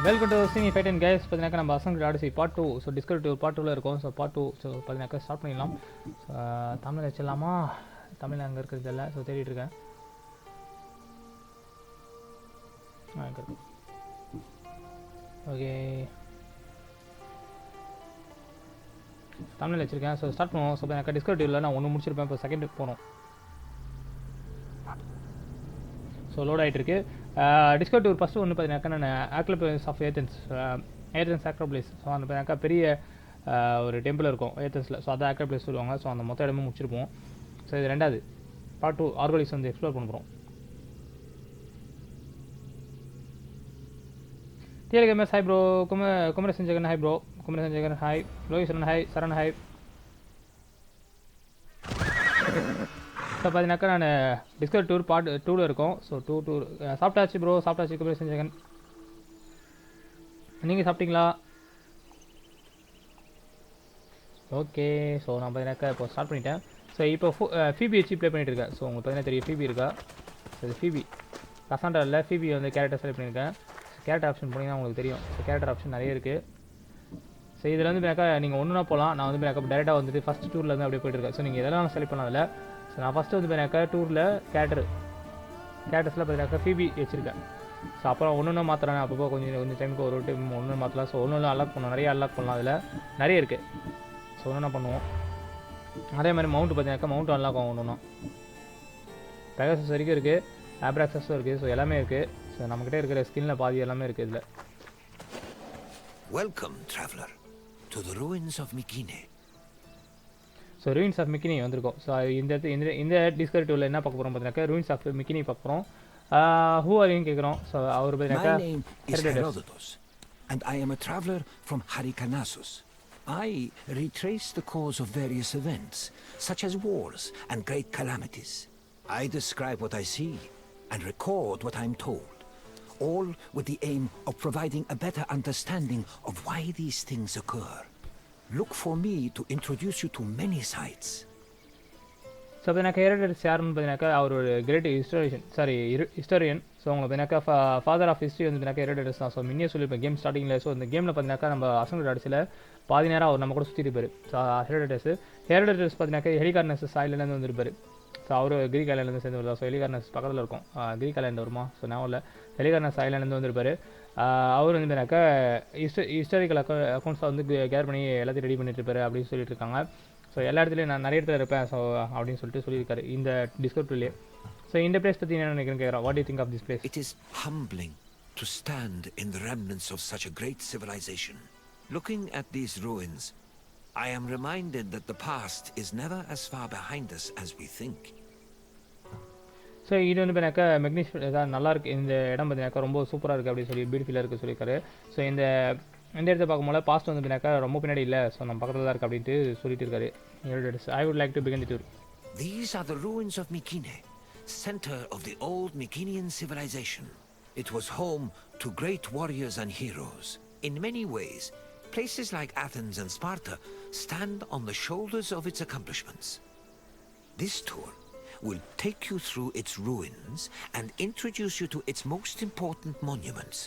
Welcome to cine fight and guys. பார்த்தீங்கன்னா நம்ம Assassin's Creed Odyssey part 2. So discovery part 2ல் இருக்கும். ஸோ பார்ட் 2 ஸோ பார்த்தீங்கன்னா ஸ்டார்ட் பண்ணிடலாம். தமிழ் வச்சிடலாமா? தமிழ் அங்கே இருக்கிறது இல்லை. ஸோ தேடிட்டு இருக்கேன். ஓகே, தமிழில் வச்சுருக்கேன். ஸோ ஸ்டார்ட் பண்ணுவோம். ஸோ பார்த்தீங்கன்னா டிஸ்கவரியில் நான் ஒன்று முடிச்சிருப்பேன். இப்போ செகண்டுக்கு போகணும். ஸோ லோட் ஆகிட்டு இருக்கு. டிஸ்கவர் டூர் ஃபஸ்ட்டு ஒன்று பார்த்தீங்கன்னாக்கா நான் ஆக்ரோபிளேஸ் ஆஃப் ஏத்தன்ஸ் ஆக்ரோபிளேஸ். ஸோ அந்த பார்த்தீங்கன்னாக்கா பெரிய ஒரு டெம்பிள் இருக்கும் ஏத்தன்ஸில். ஸோ அதை ஆக்ரோபிளேஸ் சொல்லுவாங்க. ஸோ அந்த மொத்த இடமும் முடிச்சிருப்போம். ஸோ இது ரெண்டாவது பார்ட் 2 ஆர்கோலிஸ் வந்து எக்ஸ்ப்ளோர் பண்ண போகிறோம். TLKMS hi bro. Kumaresan Jegan hi bro. Kumaresan Jegan hi. Lokisaran hi. Saran hi. So பார்த்தீங்கன்னாக்கா நான் டிஸ்கவர் டூர் பார்ட் 2ல் இருக்கோம். ஸோ டூர் சாப்பிட்டாச்சு ப்ரோ. சாப்பிட்டாச்சு குமரேசன் ஜெகன். நீங்கள் சாப்பிட்டீங்களா? ஓகே. ஸோ நான் பார்த்தீங்கன்னாக்கா இப்போ ஸ்டார்ட் பண்ணிட்டேன். ஸோ இப்போ ஃபீபி வச்சு ப்ளே பண்ணிகிட்டு இருக்கேன். ஸோ உங்களுக்கு பார்த்தீங்கன்னா தெரியும் ஃபீபி இருக்கா? ஸோ இது ஃபீபி கசாண்டா இல்லை. ஃபீபி வந்து கேரக்டர் செலக்ட் பண்ணியிருக்கேன். ஸோ கேரக்டர் ஆப்ஷன் போனீங்கன்னா உங்களுக்கு தெரியும். ஸோ கேரக்டர் ஆப்ஷன் நிறைய இருக்குது. ஸோ இதில் வந்து பேக்கா நீங்கள் ஒன்றுனா போகலாம். நான் வந்து பேக்கப் டேரெக்டாக வந்துட்டு ஃபஸ்ட் டூரில் வந்து அப்படியே போய்ட்டு இருக்கேன். ஸோ நீங்கள் இதெல்லாம் செலக்ட் பண்ணலாம். அதில் ஸோ நான் ஃபஸ்ட்டு வந்து பார்த்தீங்கன்னாக்கா டூரில் கேரக்டர்ஸில் பார்த்தீங்கன்னாக்கா ஃபீபி வச்சுருக்கேன். ஸோ அப்புறம் ஒன்று மாற்றுறேன். அப்பப்போ கொஞ்சம் டைமுக்கு ஒரு டைம் ஒன்று மாற்றலாம். ஸோ ஒன்று அன்லாக் பண்ணலாம். நிறைய அன்லாக் பண்ணலாம். அதில் நிறைய இருக்குது. ஸோ ஒன்று பண்ணுவோம். அதே மாதிரி மவுண்ட் பார்த்தீங்கன்னாக்கா மவுண்ட் அன்லாக் ஆகும். ஒன்றுனா பெகாசஸ் வரைக்கும் இருக்குது. ஆப்ராக்சஸும் இருக்குது. ஸோ எல்லாமே இருக்குது. ஸோ நம்மக்கிட்ட இருக்கிற ஸ்கின்னில் பாதி எல்லாமே இருக்குது இதில். Welcome, traveler, to the ruins of Mycenaean. So ruins of Mycenae வந்திருக்கோம். ஸோ இந்த டிஸ்கவரி டூரில் என்ன பார்க்க போகிறோம் பார்த்தீங்கன்னாக்கா ரூயின்ஸ் ஆஃப் மிக்கினி பார்க்க போகிறோம். ஹூ ஆரின்னு கேட்குறோம். ஸோ அவர் My name is Herodotus, and I am a traveler from Hyrcanassus. I retrace the cause of various events, such as wars and great calamities. I describe what I see and record what I'm told, all with the aim of providing a better understanding of why these things occur. Look for me to introduce you to many sites. So பார்த்தீங்கன்னாக்கா Herodotus யாருன்னு பார்த்தீங்கன்னாக்கா அவர் ஒரு great historian. So உங்களுக்கு பார்த்தீங்கன்னாக்கா father of history வந்து பார்த்தீங்கன்னாக்கா Herodotus தான். So முன்னே சொல்லியிருப்பேன் கேம் ஸ்டார்டிங்கில். ஸோ இந்த கேமில் பார்த்தீங்கன்னாக்கா நம்ம அசங்கிட் ஆடிசியில் பாதி நேரம் அவர் நம்ம கூட சுற்றி இருப்பார். ஸோ ஹெரோடோட்டஸ் பார்த்தீங்கன்னாக்கா ஹெலிகார்னஸஸ் ஐலேருந்து வந்திருப்பார். ஸோ அவர் கிரீக் ஐலேருந்து சேர்ந்து வருதா? ஸோ ஹெலிகார்னஸ் பக்கத்தில் இருக்கும். கிரீக் ஐலேண்ட் வருமா? ஸோ நான் இல்லை, ஹெலிகார்னஸ் ஐலேருந்து வந்திருப்பார். அவர் வந்து பார்த்தீங்கன்னாக்கா ஹிஸ்டாரிக்கல் அக்கௌண்ட்ஸை வந்து கேர் பண்ணி எல்லாத்தையும் ரெடி பண்ணிட்டு இருப்பாரு அப்படின்னு சொல்லிட்டு இருக்காங்க. ஸோ எல்லா இடத்துலையும் நான் நிறைய இடத்துல இருப்பேன். ஸோ அப்படின்னு சொல்லிட்டு சொல்லியிருக்காரு இந்த டிஸ்கவரிலே. ஸோ இந்த பிளேஸ் பற்றி என்ன நினைக்கிறேன் கேட்குறேன். What you think of this place? It is humbling to stand in the remnants of such a great civilization. Looking at these ruins, I am reminded that the past is never as far behind us as we think. So இது வந்து பார்த்தீங்கன்னாக்கா magnesium இதாக நல்லாயிருக்கு. இந்த இடம் பார்த்தீங்கன்னாக்கா ரொம்ப சூப்பராக இருக்குது அப்படின்னு சொல்லி பியூட்டிஃபுல்லாக இருக்குது சொல்லியிருக்காரு. ஸோ இந்த இடத்த பார்க்கும்போது பாஸ்ட் வந்து பார்த்தீங்கன்னாக்கா ரொம்ப பின்னாடி இல்லை. ஸோ நம்ம பக்கத்தில் தான் இருக்குது அப்படின்ட்டு சொல்லிட்டு இருக்காரு. I would like to begin the tour. These are the ruins of Mycenaean, center of the old Mycenaean civilization. It was home to great warriors and heroes. In many ways, places like Athens and Sparta stand on the shoulders of its accomplishments. This tour will take you through its ruins and introduce you to its most important monuments,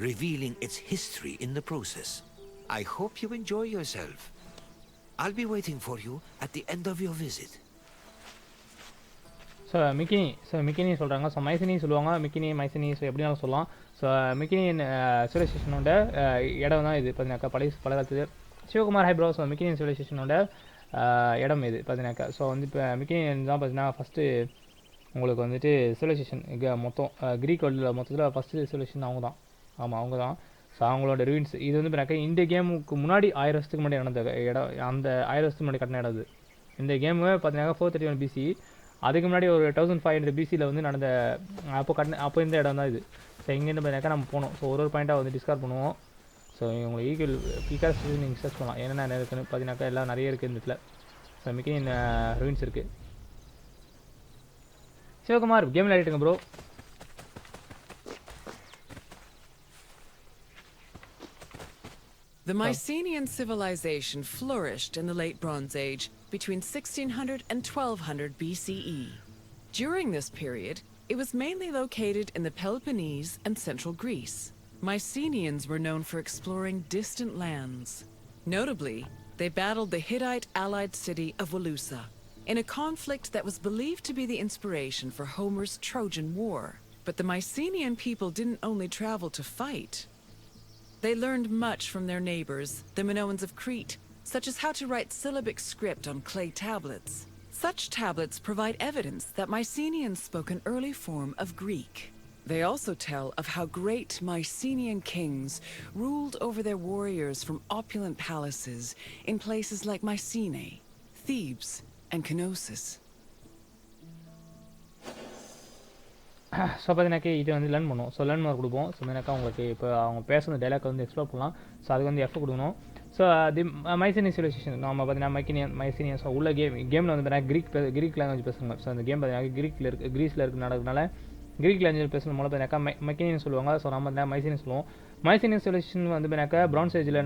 revealing its history in the process. I hope you enjoy yourself. I'll be waiting for you at the end of your visit. So Mycenae சொல்கிறாங்க. So மைசினி சொல்லுவாங்க. மைசினி so எப்படினாலும் சொல்லலாம். So மிக்கினியன் சிவிலைசேஷனோட இடம் தான் இது பார்த்தீங்கன்னாக்கா பல காலத்து. Sivakumar high bro. ஸோ மிக்கினியன் சிவிலைசேஷனோட இடம் இது பார்த்தீங்கன்னாக்கா. ஸோ வந்து இப்போ மிக்கினியன் தான் பார்த்தீங்கன்னா ஃபஸ்ட்டு உங்களுக்கு வந்துட்டு சிவிலைசேஷன் மொத்தம் க்ரீக் வேர்ல்டில் மொத்தத்தில் ஃபஸ்ட்டு சிவிலைசேஷன் அவங்க தான். ஆமாம், அவங்க தான். ஸோ அவங்களோட ரூயின்ஸ் இது வந்து பார்த்தீங்கன்னா இந்த கேமுக்கு முன்னாடி 1000 வருஷத்துக்கு முன்னாடி நடந்த இடம். அந்த 1000 வருஷத்துக்கு முன்னாடி கட்டின இடம் இது. இந்த கேமு பார்த்தீங்கன்னா 431 BC. அதுக்கு முன்னாடி ஒரு 1500 BCயில் வந்து நடந்த அப்போ இந்த இடம் தான் இது. ஸோ இங்கேருந்து பார்த்தீங்கன்னாக்கா நம்ம போகணும். ஸோ ஒரு பாயிண்ட்டாக வந்து டிஸ்கவர் பண்ணுவோம். ஸோ உங்களுக்கு ஈக்குவல் நீங்கள் சர்ச் பண்ணலாம். என்னென்ன இருக்குன்னு பார்த்தீங்கன்னாக்கா எல்லாம் நிறைய இருக்குது இந்த இடத்துல. ஸோ மிக்கினியன் ரூயின்ஸ் இருக்குது. சிவகுமார் கேமில் ஆடிட்டுங்க bro. The Mycenaean civilization flourished in the Late Bronze Age between 1600 and 1200 BCE. During this period, it was mainly located in the Peloponnese and central Greece. Mycenaeans were known for exploring distant lands. Notably, they battled the Hittite-allied city of Walusa in a conflict that was believed to be the inspiration for Homer's Trojan War. But the Mycenaean people didn't only travel to fight. They learned much from their neighbors, the Minoans of Crete, such as how to write syllabic script on clay tablets. Such tablets provide evidence that Mycenaeans spoke an early form of Greek. They also tell of how great Mycenaean kings ruled over their warriors from opulent palaces in places like Mycenae, Thebes, and Knossos. So பார்த்தீங்கன்னாக்கா இது வந்து learn பண்ணுவோம். So learn mark கொடுப்போம். So என்னக்கா உங்களுக்கு இப்போ அவங்க பேசுகிற டைலாக் வந்து எக்ஸ்ப்ளோர் பண்ணலாம். ஸோ அதுக்கு வந்து எஃப் கொடுக்கணும். ஸோ அது மைசீனியன் சிவிலைசேஷன் நம்ம பார்த்தீங்கன்னா மைசீனியன் ஸோ உள்ள கேமில் வந்து பார்த்தீங்கன்னா கிரீக் லாங்குவேஜ் பேசுவாங்க. ஸோ அந்த கேம் பார்த்தீங்கன்னா கிரீஸில் இருக்கு நடக்கிறதுனால கிரீக் லாங்குவேஜ் பேசுகிற மூலம் பார்த்தீங்கன்னா மைக்கேனியன் சொல்லுவாங்க. ஸோ நம்ம பார்த்தீங்கன்னா மைசீனியன் சொல்லுவோம். மைசீனியன் சிவிலைசேஷன் வந்து பார்த்தீங்கன்னா பிரான்ஸ் ஏஜில்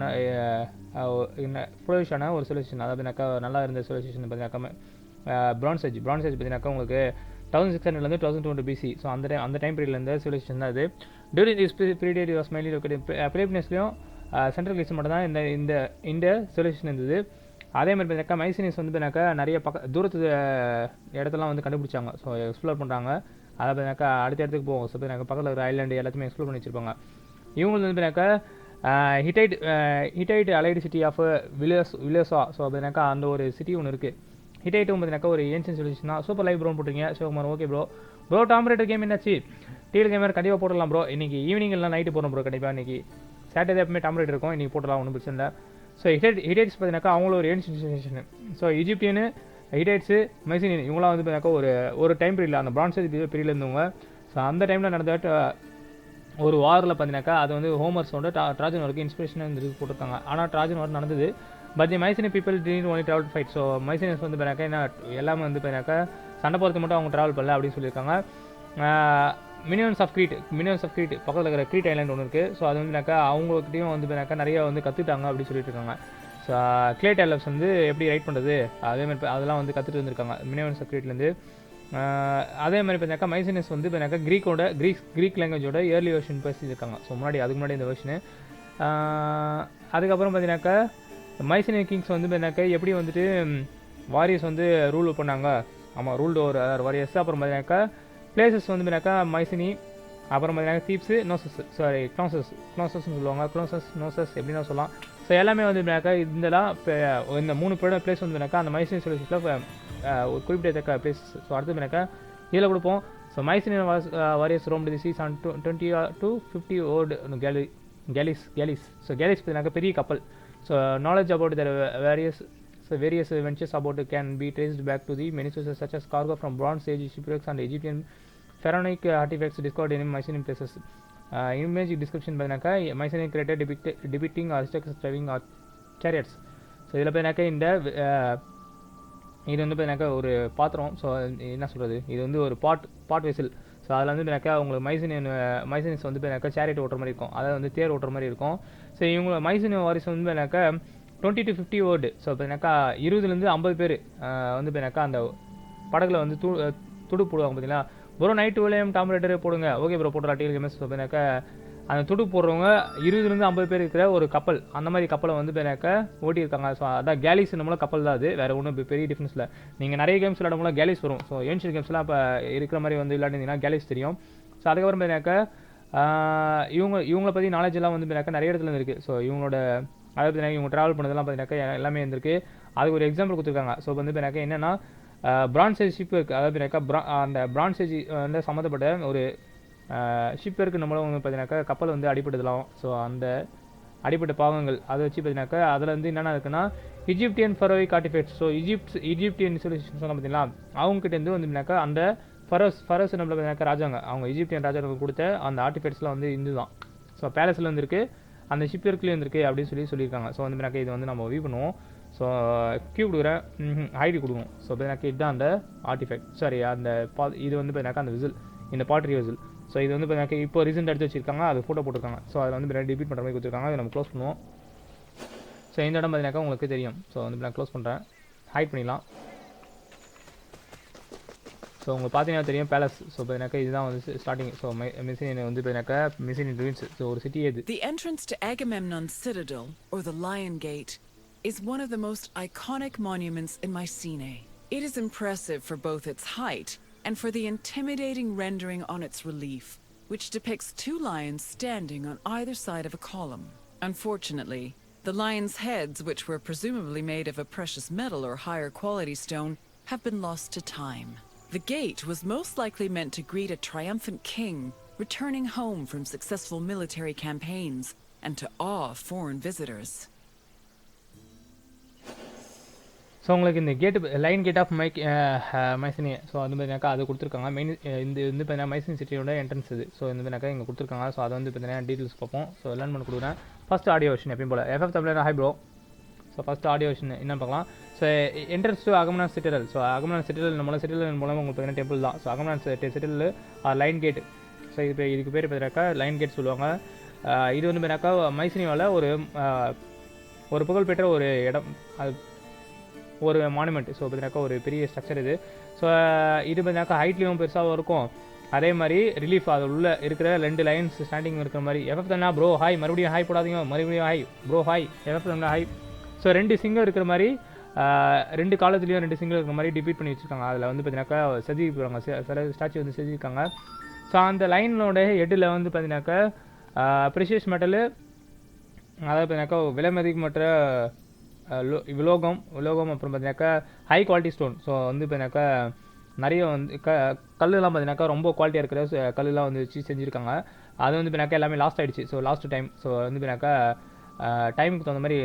ஃப்ளோரிஷான ஒரு சிவிலைசேஷன். அதாவது பார்த்தீங்கன்னா நல்லா இருந்த சிவிலைசேஷன் பார்த்தீங்கன்னா பிரான்ஸ் ஏஜ் பார்த்தீங்கன்னாக்கா உங்களுக்கு 1600 1200 BC. ஸோ அந்த டைம் பீரியட்லேருந்து சிவிலைசேஷன் தான் அது. During this period was mainly located பிலிப்பைன்ஸ்லையும் சென்ட்ரல் கிளீஸ் மட்டும் தான் இந்த சிவிலைசேஷன் இருந்தது. அதே மாதிரி பார்த்தீங்கன்னா மைசீனியஸ் வந்து பார்த்தீங்கன்னா நிறைய தூரத்து இடத்தெல்லாம் வந்து கண்டுபிடிச்சாங்க. ஸோ எக்ஸ்ப்ளோர் பண்ணுறாங்க. அதை பார்த்தீங்கன்னா அடுத்த இடத்துக்கு போவோம். ஸோ பார்த்தீங்கன்னா பக்கத்தில் இருக்கிற ஐலாண்டு எல்லாத்தையுமே எக்ஸ்ப்ளோர் பண்ணி வச்சிருப்பாங்க. இவங்க வந்து பார்த்தீங்கன்னா Hittite allied city of Wilusa. So பார்த்தீங்கன்னா அந்த ஒரு சிட்டி ஒன்று இருக்குது. ஹிட்டைட்டும் பார்த்தீங்கன்னா ஒரு ஏன்ஷியன் சிவிலைசேஷன் தான். சூப்பர் லைவ் ப்ரோன்னு போட்டிருக்கீங்க Sivakumar. Okay bro Tomb Raider game என்னாச்சு? டிஎல் கேமர் கண்டிப்பாக போடலாம் ப்ரோ. இன்றைக்கி ஈவினிங் எல்லாம் நைட்டு போகிறோம் ப்ரோ. கண்டிப்பாக இன்றைக்கி சாட்டர்டே எப்பவுமே டாம் ரைடர் இருக்கும். இன்றைக்கி போட்டலாம், ஒன்றும் பிரச்சனை இல்லை. ஸோ ஹிட்டைட்ஸ் பார்த்தீங்கன்னா அவங்களும் ஒரு ஏன்ஷியன் சிவிலைசேஷன். ஸோ ஈஜிப்டியனு ஹிட்டைட்ஸு மைசீனியன் இவங்களாம் வந்து பார்த்தீங்கன்னா ஒரு டைம் பீரியடில் அந்த பிரான்ஸ் ஏஜ் பீரியடில் இருந்தவங்க. ஸோ அந்த டைமில் நடந்த ஒரு வாரில் பார்த்தீங்கன்னாக்கா அது வந்து ஹோமர்ஸோட ட்ராஜன் வாருக்கு இன்ஸ்பிரேஷன் வந்து போட்டிருக்காங்க. ஆனால் ட்ராஜன் வார் நடந்தது. But the Mycenaean people did only travel fight. So Mycenaeans வந்து பார்த்தீங்கன்னா என்ன எல்லாமே வந்து பார்த்தீங்கன்னாக்கா சண்டை போகிறது மட்டும் அவங்க ட்ராவல் பண்ணல அப்படின்னு சொல்லியிருக்காங்க. மினியன்ஸ் ஆஃப் க்ரீட் பக்கத்தில் இருக்கிற க்ரீட் ஐலாண்ட் ஒன்று இருக்குது. ஸோ அது வந்து அவங்கக்கிட்டையும் வந்து பார்த்தீங்கன்னா நிறைய வந்து கற்றுட்டாங்க அப்படின்னு சொல்லிட்டு இருக்காங்க. ஸோ கிளே டெலப்ஸ் வந்து எப்படி ரைட் பண்ணுறது அதேமாதிரி அதெல்லாம் வந்து கற்றுட்டு வந்திருக்காங்க மினியன்ஸ் ஆஃப் க்ரீட்லேருந்து. அதே மாதிரி பார்த்தீங்கன்னா மைசீனியஸ் வந்து பார்த்தீங்கன்னா க்ரீக் லாங்குவேஜோட இயர்லி வெர்ஷன் பேசியிருக்காங்க. ஸோ அதுக்கு முன்னாடி இந்த வெர்ஷனு. அதுக்கப்புறம் பார்த்தீங்கன்னாக்கா மைசீனியன் கிங்ஸ் வந்து பார்த்தீங்கன்னாக்கா எப்படி வந்துட்டு வாரியர்ஸ் வந்து ரூல் பண்ணாங்க. ஆமாம், ரூல்டு ஒரு வாரியர்ஸ். அப்புறம் பார்த்தீங்கன்னாக்கா பிளேசஸ் வந்து பார்த்தீங்கன்னாக்கா மைசினி, அப்புறம் பார்த்தீங்கன்னா தீப்ஸு, க்னோசஸ்ன்னு சொல்லுவாங்க. நோசஸ் எப்படின்னா சொல்லலாம். ஸோ எல்லாமே வந்து பார்த்தீங்கன்னாக்கா இந்த 3 பிளேஸ் வந்து பார்த்தீங்கன்னாக்கா அந்த மைசீனியன் சிவிலைசேஷனில் ஒரு குறிப்பிடத்தக்க பிளேசஸ். ஸோ அடுத்து பார்த்தீங்கன்னாக்கா இதில் கொடுப்போம். So Mycenaean warriors roam the seas on 20 to 50 oared galleys. So galleys பார்த்தீங்கன்னாக்கா பெரிய கப்பல். So knowledge about their various ventures about can be traced back to the many sources such as cargo from Bronze Age shipwrecks and Egyptian pharaonic artifacts discovered in Mycenaean places. Image description பார்த்தீங்கன்னாக்கா Mycenaean created depicting aristocrats driving chariots. So இதில் பார்த்தீங்கன்னாக்கா இது வந்து பார்த்தீங்கன்னாக்கா ஒரு பாத்திரம். So என்ன சொல்கிறது, இது வந்து ஒரு பாட் வெசில். ஸோ அதில் வந்து பார்த்தீங்கன்னாக்கா உங்களுக்கு மைசீனியன்ஸ் வந்து பார்த்தீங்கன்னாக்கா சேரியட் ஓட்டுற மாதிரி இருக்கும். அதாவது வந்து தேர் ஓட்டுற மாதிரி இருக்கும். ஸோ இவங்க மைசீனியன் வாரிசு வந்து பார்த்தீங்கன்னாக்கா 20 to 50 ஓடு. ஸோ பார்த்தீங்கன்னாக்கா 20 to 50 பேர் வந்து பார்த்தீங்கன்னாக்கா அந்த படகுல வந்து துடு போடுவாங்க. பார்த்தீங்கன்னா bro knight William Tom rider போடுங்க. ஓகே ப்ரோ போடுறா டிஎல் கேம்ஸ். ஸோ பார்த்தீங்கன்னாக்கா அந்த துடு போடுறவங்க 20 to 50 பேர் இருக்கிற ஒரு கப்பல். அந்த மாதிரி கப்பலை வந்து பார்த்தீங்கன்னாக்கா ஓட்டியிருக்காங்க. ஸோ அதான் கேலிஸ் நம்மள கப்பல் தான். அது வேறு ஒன்றும் பெரிய டிஃப்ரென்ஸ் இல்லை. நீங்கள் நிறைய கேம்ஸ் விளையாடும்போது கேலிஸ் வரும். ஸோ ஏன்ஷியன் கேம்ஸ்லாம் இப்போ இருக்கிற மாதிரி வந்து விளையாடிங்கன்னா கேலிஸ் தெரியும். ஸோ அதுக்கப்புறம் பார்த்தீங்கன்னாக்கா இவங்களை பற்றி நாலேஜ் எல்லாம் வந்து பார்த்தீங்கன்னாக்கா நிறைய இடத்துல இருக்குது. ஸோ இவங்களோட அதாவது பார்த்தீங்கன்னா இவங்க ட்ராவல் பண்ணதெல்லாம் பார்த்தீங்கன்னாக்கா எல்லாமே இருந்திருக்கு. அதுக்கு ஒரு எக்ஸாம்பிள் கொடுத்துருக்காங்க. ஸோ வந்து பார்த்தீங்கன்னாக்கா என்னென்னா பிரான்ஸ் ஏஜ் ஷிப் இருக்குது. அதாவது பார்த்தீங்கன்னாக்கா அந்த பிரான்ஸ் ஏஜ் வந்து சம்மந்தப்பட்ட ஒரு ஷிப் இருக்குது. நம்மளும் வந்து பார்த்தீங்கன்னாக்கா கப்பல் வந்து அடிப்பட்டதெல்லாம். ஸோ அந்த அடிப்பட்ட பாகங்கள் அதை வச்சு பார்த்தீங்கன்னாக்கா அதில் வந்து என்னென்ன இருக்குன்னா Egyptian ஃபரோயிக் artefacts. So Egyptian civilisation சொன்ன பார்த்தீங்களா, அவங்ககிட்டேருந்து வந்து அந்த ஃபரோஸ் நம்மள பார்த்தீங்கன்னாக்கா ராஜாங்க, அவங்க ஈஜிப்டியன் ராஜாங்களுக்கு கொடுத்த அந்த ஆர்டிஃபேக்ட்ஸ்லாம் வந்து இந்து தான். ஸோ பேலஸில் வந்துருக்கு, அந்த ஷிப் இருக்குலேயும் வந்துருக்கு அப்படின்னு சொல்லியிருக்காங்க. ஸோ வந்து இது வந்து நம்ம வியூ பண்ணுவோம். ஸோ கியூ கொடுக்குறேன், ஐடி கொடுக்கும். ஸோ பார்த்தீங்கன்னா இதுதான் அந்த ஆர்டிஃபேக்ட். சாரி அந்த இது வந்து பார்த்தீங்கன்னா அந்த விசில், இந்த பாட்ரி விசில். ஸோ இது வந்து பார்த்தீங்கன்னா இப்போ ரீசெண்ட் எடுத்து வச்சிருக்காங்க, அது ஃபோட்டோ போட்டிருக்காங்க. ஸோ அதில் வந்து டிபீட் பண்ணுற மாதிரி கொடுத்துருக்காங்க. அதை நம்ம க்ளோஸ் பண்ணுவோம். ஸோ இந்த இடம் பார்த்தீங்கன்னாக்கா உங்களுக்கு தெரியும். ஸோ வந்து நான் க்ளோஸ் பண்ணுறேன், ஹைட் பண்ணிடலாம். ஸோ உங்களுக்கு பார்த்தீங்கன்னா தெரியும் பேலஸ். ஸோ பார்த்தீங்கன்னாக்கா இதுதான் வந்து ஸ்டார்டிங். ஸோ மெசினியன் வந்து பார்த்தீங்கன்னாக்கா மெசினியன் ரூயின்ஸ். ஸோ ஒரு சிட்டி இது. The entrance to Agamemnon's citadel, or the Lion Gate, is one of the most iconic monuments in Mycenae. It is impressive for both its height and for the intimidating rendering on its relief, which depicts two lions standing on either side of a column. Unfortunately, the lions' heads, which were presumably made of a precious metal or higher quality stone, have been lost to time. The gate was most likely meant to greet a triumphant king returning home from successful military campaigns and to awe foreign visitors. So உங்களுக்கு இந்த gate lion gate of Mycenae. So அது மாதிரினாக்கா அது கொடுத்துருக்காங்க. Main இந்த வந்து பார்த்தீங்கன்னா Mycenae சிட்டியோட என்ட்ரன்ஸ் இது. ஸோ இந்த மாதிரினாக்கா இங்கே கொடுத்துருக்காங்க. ஸோ அதை வந்து பார்த்தீங்கன்னா டீட்டெயில்ஸ் பார்ப்போம். ஸோ லேர்ன் பண்ணி கொடுக்குறேன். ஃபஸ்ட் ஆடியோ வெர்ஷன் எப்பயும் போல் FF Tamil hi bro. So first audio version என்ன பார்க்கலாம். So entrance to Agamemnon citadel. So Agamemnon citadel நம்மள சிட்டிடல் மூலம் உங்களுக்கு பார்த்தீங்கன்னா டெம்பிள் தான். So Agamemnon citadel lion gate. So இதுக்கு பேர் பார்த்தீங்கன்னாக்கா லைன் கேட் சொல்லுவாங்க. இது வந்து பார்த்தீங்கன்னாக்கா மைசினியாவில் ஒரு புகழ்பெற்ற ஒரு இடம், அது ஒரு மானுமெண்ட். ஸோ பார்த்தீங்கன்னாக்கா ஒரு பெரிய ஸ்ட்ரக்சர் இது. ஸோ இது பார்த்தீங்கன்னாக்கா ஹைட்லேயும் பெருசாகவும் இருக்கும். அதே மாதிரி ரிலீஃப் அது உள்ள இருக்கிற 2 லைன்ஸ் ஸ்டாண்டிங் இருக்கிற மாதிரி. எஃப்எஃப் தானே ப்ரோ ஹாய், மறுபடியும் ஹாய் போடாதீங்க, மறுபடியும் ஹாய் ப்ரோ ஹாய், எஃப்எஃப் தானே ஹாய். ஸோ 2 சிங்கம் இருக்கிற மாதிரி 2 காலத்துலேயும் 2 சிங்கம் இருக்கிற மாதிரி டிபீட் பண்ணி வச்சுருக்காங்க. அதில் வந்து பார்த்தீங்கன்னாக்கா செதுக்கிப்பாங்க, சில ஸ்டாச்சு வந்து செதுக்கிருக்காங்க. ஸோ அந்த லைனோட ஹெட்டில் வந்து பார்த்தீங்கன்னாக்கா ப்ரிஷியஸ் மெட்டலு, அதாவது பார்த்தீங்கன்னாக்கா விலை மதிப்பற்ற விலோகம் அப்புறம் பார்த்தீங்கன்னாக்கா ஹை குவாலிட்டி ஸ்டோன். ஸோ வந்து பார்த்தீங்கன்னாக்கா நிறைய வந்து கல்லுலாம் பார்த்தீங்கன்னாக்கா ரொம்ப குவாலிட்டியாக இருக்கிற கல்லுலாம் வந்து வச்சு செஞ்சுருக்காங்க. அது வந்து பார்த்தீங்கன்னாக்கா எல்லாமே லாஸ்ட் ஆகிடுச்சு. So last time. ஸோ வந்து பார்த்தீங்கன்னாக்கா டைமுக்கு தகுந்த மாதிரி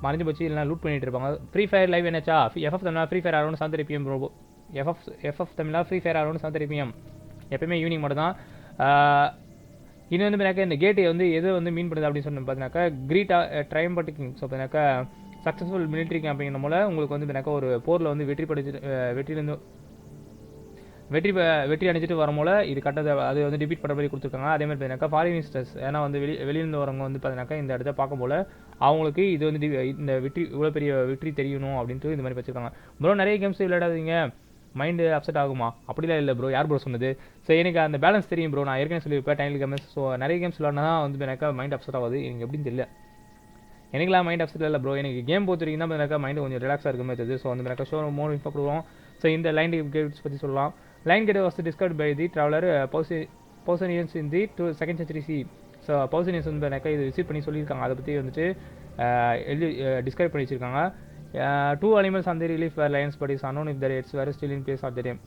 மறைஞ்சு போச்சு, இல்லைனா லூட் பண்ணிட்டு இருப்பாங்க. ஃப்ரீ ஃபயர் லைவ் என்னச்சா? எஃப்எஃப் தமிழா free fire around 7:30 PM bro. FF தமிழா ஃப்ரீ ஃபயர் அரௌண்ட் 7:30 PM. எப்பயுமே ஈவினிங் மட்டும் தான். இது வந்து பார்த்தீங்கன்னாக்கா இந்த கேட்டு வந்து எது வந்து மீன் பண்ணுது அப்படின்னு சொல்லி பார்த்தீங்கன்னாக்கா கிரீட்டா ட்ரையம்பட் கிங். ஸோ பார்த்தீங்கன்னாக்கா சக்ஸஸ்ஃபுல் மிலிட்ரி கேம்பிங் மூலம் உங்களுக்கு வந்து பார்த்தீங்கன்னாக்கா ஒரு போரில் வந்து வெற்றி அடைஞ்சிட்டு வரும்போல இது கட்டதை அது வந்து டிபீட் பண்ணுற மாதிரி கொடுத்துருக்காங்க. அதே மாதிரி பார்த்தீங்கன்னாக்கா ஃபாரினிஸ்டர்ஸ், ஏன்னா வந்து வெளியிருந்து வரவங்க வந்து பார்த்தீங்கன்னாக்கா இந்த இடத்த பார்க்கும் போல் அவங்களுக்கு இது வந்து இந்த இவ்வளோ பெரிய வெற்றி தெரியணும் அப்படின்ட்டு இந்த மாதிரி வச்சுருக்காங்க. ப்ரோ நிறைய கேம்ஸ் விளையாடாதீங்க, மைண்டு அப்செட் ஆகுமா? அப்படிலாம் இல்லை ப்ரோ. யார் ப்ரோ சொன்னது? ஸோ எனக்கு அந்த பேலன்ஸ் தெரியும் ப்ரோ. நான் ஏற்கனவே சொல்லியிருப்பேன் டைம் கேம்ஸ். ஸோ நிறைய கேம்ஸ் விளையாடினா தான் வந்து பார்த்தீங்கன்னாக்கா மைண்ட் அப்செட் ஆகுது. எனக்கு எப்படின்னு தெரியல. எனக்குலாம் மைண்ட் அப்செட் இல்லை ப்ரோ. எனக்கு கேம் பொறுத்த வரைக்கும் தான் பார்த்தீங்கன்னாக்கா மைண்டு கொஞ்சம் ரிலாக்ஸாக இருக்க மாதிரி தெரியுது. ஸோ அந்த மாதிரி ஷோ மோர் இன்ஃபோ கொடுக்குறோம். ஸோ இந்த லைன் கேட்ஸ் பற்றி சொல்லலாம். Lion gate was discovered by the traveller Pausanias in the 2nd century CE. So Pausanias வந்து பார்த்தீங்கன்னாக்கா இது விசிட் பண்ணி சொல்லியிருக்காங்க. அதை பற்றி வந்துட்டு எழுதி டிஸ்கிரைப் பண்ணி வச்சிருக்காங்க. 2 animals on the relief were lions, but it's unknown if the heads were still in place at the time.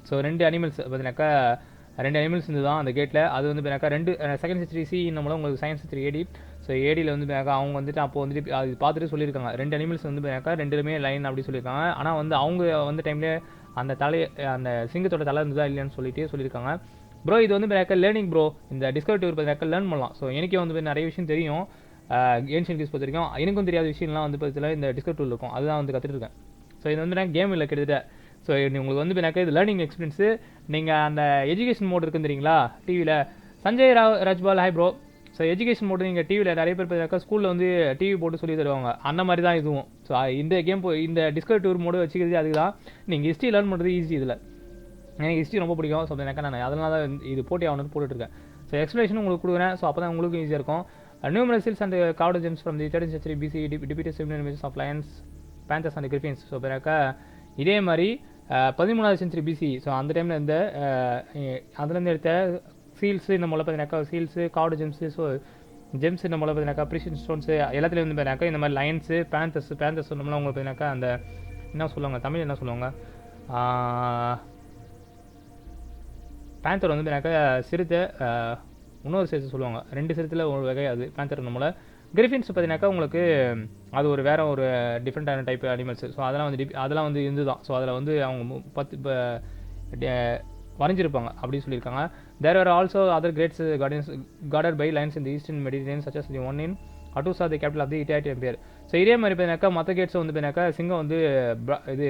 So 2 animals பார்த்தீங்கன்னாக்கா 2 animals இருந்து தான் அந்த கேட்டில். அது வந்து பார்த்தீங்கன்னாக்கா 2nd century CE நம்மளும் உங்களுக்கு சயின்ஸ் 3 AD. ஸோ ஏடியில் வந்து பார்த்தீங்கன்னா அவங்க வந்துட்டு அப்போ வந்துட்டு அது பார்த்துட்டு சொல்லியிருக்காங்க 2 அனிமல்ஸ் வந்து பார்த்தீங்கன்னாக்கா 2லுமே லைன் அப்படி சொல்லியிருக்காங்க. ஆனால் வந்து அவங்க வந்து டைம்லேயே அந்த சிங்கத்தோட தலை இருந்ததா இல்லையான்னு சொல்லியிருக்காங்க. ப்ரோ இது வந்து பார்த்தீங்கன்னா லேர்னிங் ப்ரோ. இந்த டிஸ்கவரி டூர் பார்த்தீங்கன்னா லேர்ன் பண்ணலாம். ஸோ எனக்கே வந்து நிறைய விஷயம் தெரியும். ஏன்ஷியன் கிஸ் பொறுத்த வரைக்கும் எனக்கும் தெரியாத விஷயம்லாம் வந்து பார்த்தீங்கன்னா இந்த டிஸ்கவரி டூர் இருக்கும். அதுதான் வந்து கற்றுட்டு இருக்கேன். ஸோ இது வந்து நான் கேம் இல்லை கிட்டத்தட்ட. ஸோ உங்களுக்கு வந்து பார்த்தீங்கன்னா இது லேர்னிங் எக்ஸ்பீரியன்ஸு. நீங்கள் அந்த எஜுகேஷன் மோட் இருக்குன்னு தெரியுங்களா டிவியில்? Sanjay Rajpal hi bro. So education mode நீங்கள் டிவியில் நிறைய பேர் பார்த்தீங்கன்னா ஸ்கூலில் வந்து டிவி போட்டு சொல்லி தருவாங்க. அந்த மாதிரி தான் இதுவும். ஸோ இந்த கேம் இந்த டிஸ்கவரி டூர் மோடு வச்சுக்கிறது அதுக்கு தான். நீங்கள் ஹிஸ்ட்ரி லேர்ன் பண்ணுறது ஈஸி. இதில் எனக்கு ஹிஸ்ட்ரி ரொம்ப பிடிக்கும். ஸோ எனக்கு நான் அதனால தான் இது போட்டி ஆகணும்னு போட்டுட்ருக்கேன். ஸோ எக்ஸ்பிளேஷன் உங்களுக்கு கொடுக்குறேன். ஸோ அப்போ தான் உங்களுக்கும் ஈஸியாக இருக்கும். Numerous seals and cowed gems from the 13th century BC depicted similar images of lions, panthers and griffins. So பிறக்கா இதே மாதிரி 13th century BC. ஸோ அந்த டைமில் இந்த அதுலேருந்து எடுத்த சீல்ஸு இந்த மூலம் பார்த்தீங்கன்னாக்கா seals Gowda Gems. So gems இந்த மூலம் பார்த்தீங்கன்னாக்கா ப்ரிஷன் ஸ்டோன்ஸு எல்லாத்துலேயும் வந்து பார்த்தீங்கன்னாக்கா இந்த மாதிரி லைன்ஸு பேந்தர்ஸ் சொன்னோம்னா உங்களுக்கு பார்த்தீங்கன்னாக்கா அந்த என்ன சொல்லுவாங்க தமிழ் என்ன சொல்லுவாங்க, பேந்தர் வந்து பார்த்தீங்கன்னாக்கா சிறுத்தை, இன்னொரு சேர்த்து சொல்லுவாங்க. 2 சிறுத்தில் ஒரு வகை அது பேந்தர் நம்மள. கிரிஃபின்ஸ் பார்த்தீங்கன்னாக்கா உங்களுக்கு அது ஒரு வேறு ஒரு டிஃப்ரெண்ட்டான டைப் அனிமல்ஸ். ஸோ அதெல்லாம் வந்து இருந்து தான். ஸோ அதில் வந்து அவங்க வரைஞ்சிருப்பாங்க அப்படின்னு சொல்லியிருக்காங்க. There are also other gates guarded by lions in the eastern Mediterranean such as the one in Hattusa the capital of the Hittite empire. So இதே மாதிரி பார்த்தீங்கன்னாக்கா மற்ற கேட்ஸை வந்து பார்த்தீங்கன்னாக்கா சிங்கம் வந்து இது